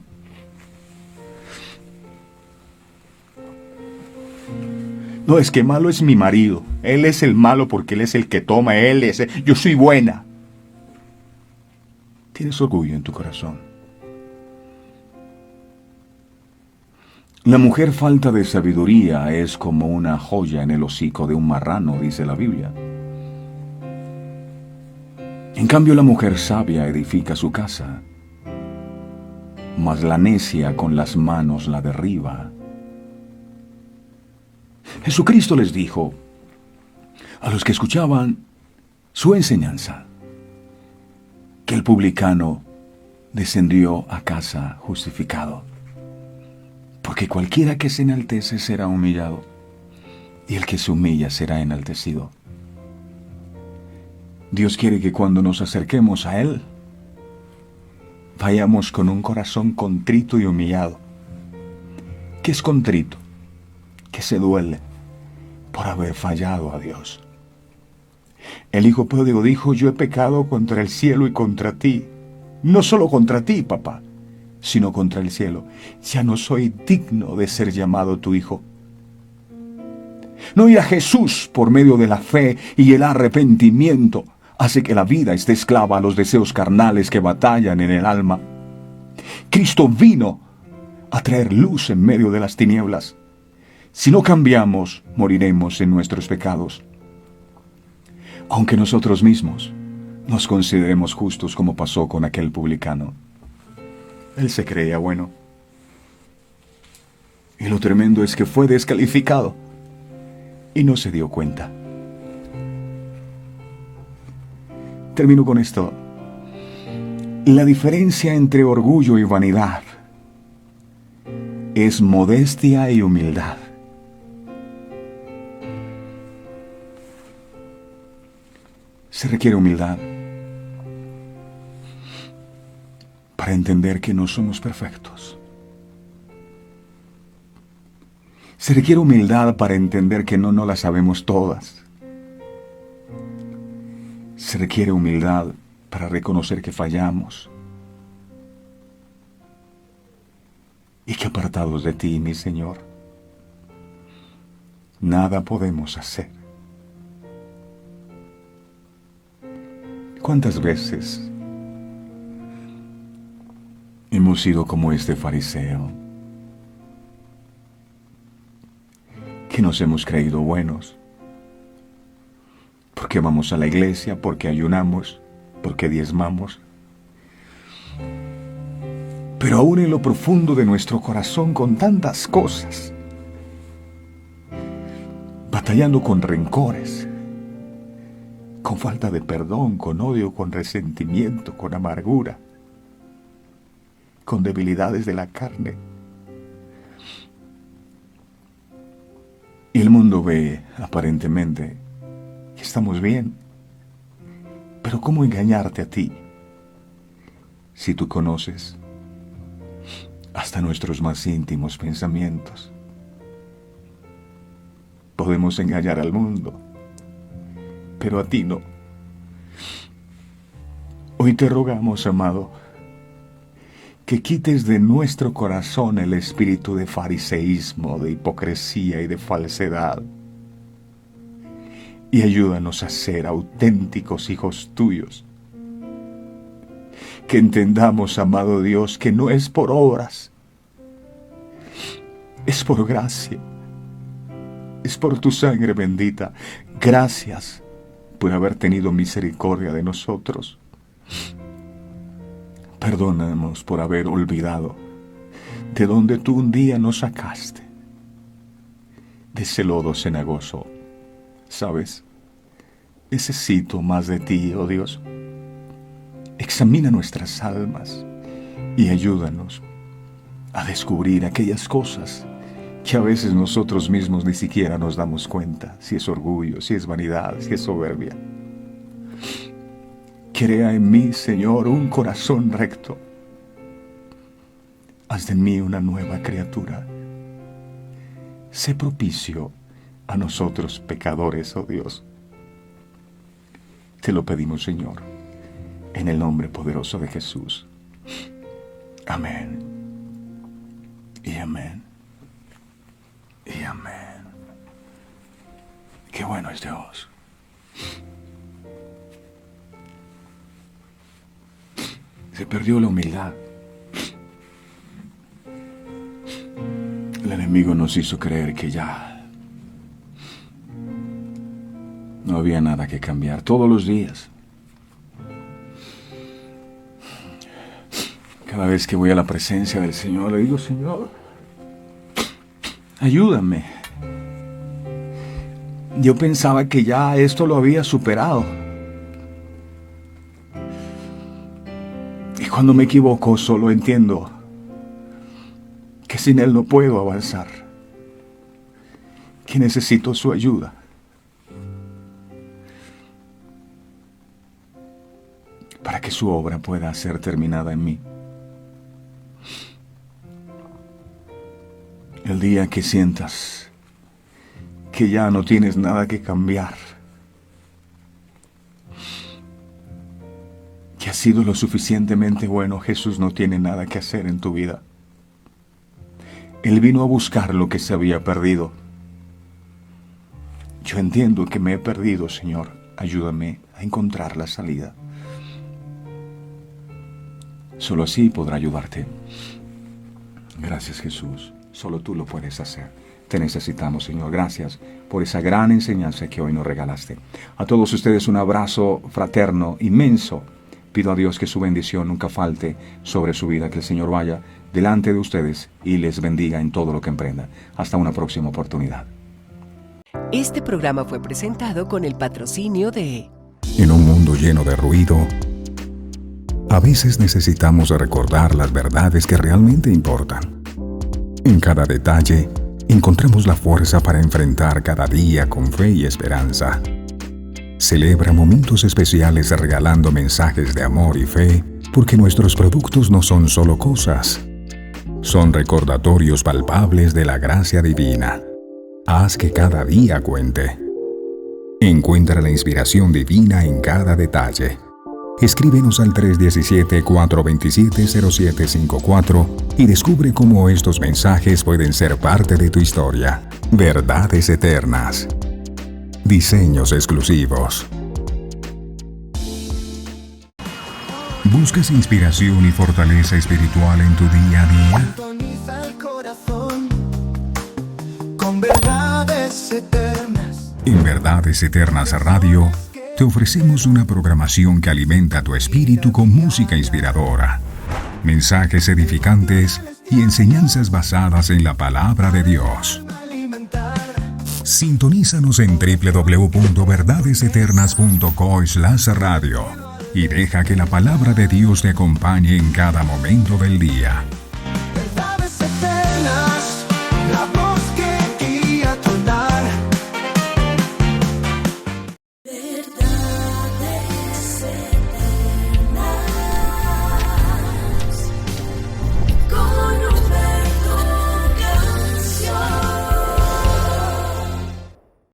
No, es que malo es mi marido. Él es el malo porque él es el que toma. Yo soy buena. Tienes orgullo en tu corazón. La mujer falta de sabiduría es como una joya en el hocico de un marrano, dice la Biblia. En cambio, la mujer sabia edifica su casa, mas la necia con las manos la derriba. Jesucristo les dijo a los que escuchaban su enseñanza que el publicano descendió a casa justificado, porque cualquiera que se enaltece será humillado, y el que se humilla será enaltecido. Dios quiere que cuando nos acerquemos a Él, vayamos con un corazón contrito y humillado. ¿Qué es contrito? Que se duele por haber fallado a Dios. El hijo pródigo dijo: yo he pecado contra el cielo y contra ti. No solo contra ti, papá, sino contra el cielo. Ya no soy digno de ser llamado tu hijo. No ir a Jesús por medio de la fe y el arrepentimiento hace que la vida esté esclava a los deseos carnales que batallan en el alma. Cristo vino a traer luz en medio de las tinieblas. Si no cambiamos, moriremos en nuestros pecados. Aunque nosotros mismos nos consideremos justos, como pasó con aquel publicano. Él se creía bueno. Y lo tremendo es que fue descalificado y no se dio cuenta. Termino con esto. La diferencia entre orgullo y vanidad es modestia y humildad. Se requiere humildad para entender que no somos perfectos. Se requiere humildad para entender que no las sabemos todas. Se requiere humildad para reconocer que fallamos y que apartados de ti, mi Señor, nada podemos hacer. ¿Cuántas veces hemos sido como este fariseo? que nos hemos creído buenos, porque vamos a la iglesia, porque ayunamos, porque diezmamos. Pero aún en lo profundo de nuestro corazón, con tantas cosas, batallando con rencores, con falta de perdón, con odio, con resentimiento, con amargura, con debilidades de la carne. Y el mundo ve aparentemente que estamos bien. Pero ¿cómo engañarte a ti si tú conoces hasta nuestros más íntimos pensamientos? Podemos engañar al mundo, pero a ti no. Hoy te rogamos, amado, que quites de nuestro corazón el espíritu de fariseísmo, de hipocresía y de falsedad, y ayúdanos a ser auténticos hijos tuyos. Que entendamos, amado Dios, que no es por obras, es por gracia, es por tu sangre bendita. Gracias por haber tenido misericordia de nosotros. Perdónanos por haber olvidado de donde tú un día nos sacaste, de ese lodo cenagoso. ¿Sabes? Necesito más de ti, oh Dios. Examina nuestras almas y ayúdanos a descubrir aquellas cosas que a veces nosotros mismos ni siquiera nos damos cuenta, si es orgullo, si es vanidad, si es soberbia. Crea en mí, Señor, un corazón recto. Haz de mí una nueva criatura. Sé propicio a nosotros pecadores, oh Dios. Te lo pedimos, Señor, en el nombre poderoso de Jesús. Amén. Y amén. Y amén. Qué bueno es Dios. Se perdió la humildad. El enemigo nos hizo creer que ya no había nada que cambiar. Todos los días, cada vez que voy a la presencia del Señor, le digo: Señor, ayúdame. Yo pensaba que ya esto lo había superado. Y cuando me equivoco, solo entiendo que sin Él no puedo avanzar, que necesito su ayuda. Para que su obra pueda ser terminada en mí. El día que sientas que ya no tienes nada que cambiar, que has sido lo suficientemente bueno, Jesús no tiene nada que hacer en tu vida. Él vino a buscar lo que se había perdido. Yo entiendo que me he perdido, Señor. Ayúdame a encontrar la salida. Solo así podrá ayudarte. Gracias, Jesús. Solo tú lo puedes hacer. Te necesitamos, Señor. Gracias por esa gran enseñanza que hoy nos regalaste. A todos ustedes un abrazo fraterno, inmenso. Pido a Dios que su bendición nunca falte sobre su vida, que el Señor vaya delante de ustedes y les bendiga en todo lo que emprendan. Hasta una próxima oportunidad. Este programa fue presentado con el patrocinio de... En un mundo lleno de ruido, a veces necesitamos recordar las verdades que realmente importan. En cada detalle, encontramos la fuerza para enfrentar cada día con fe y esperanza. Celebra momentos especiales regalando mensajes de amor y fe, porque nuestros productos no son solo cosas, son recordatorios palpables de la gracia divina. Haz que cada día cuente. Encuentra la inspiración divina en cada detalle. Escríbenos al 317-427-0754 y descubre cómo estos mensajes pueden ser parte de tu historia. Verdades eternas. Diseños exclusivos. ¿Buscas inspiración y fortaleza espiritual en tu día a día? Sintoniza el corazón con verdades En Verdades Eternas Radio, te ofrecemos una programación que alimenta tu espíritu con música inspiradora, mensajes edificantes y enseñanzas basadas en la palabra de Dios. Sintonízanos en www.verdadeseternas.co/radio y deja que la palabra de Dios te acompañe en cada momento del día.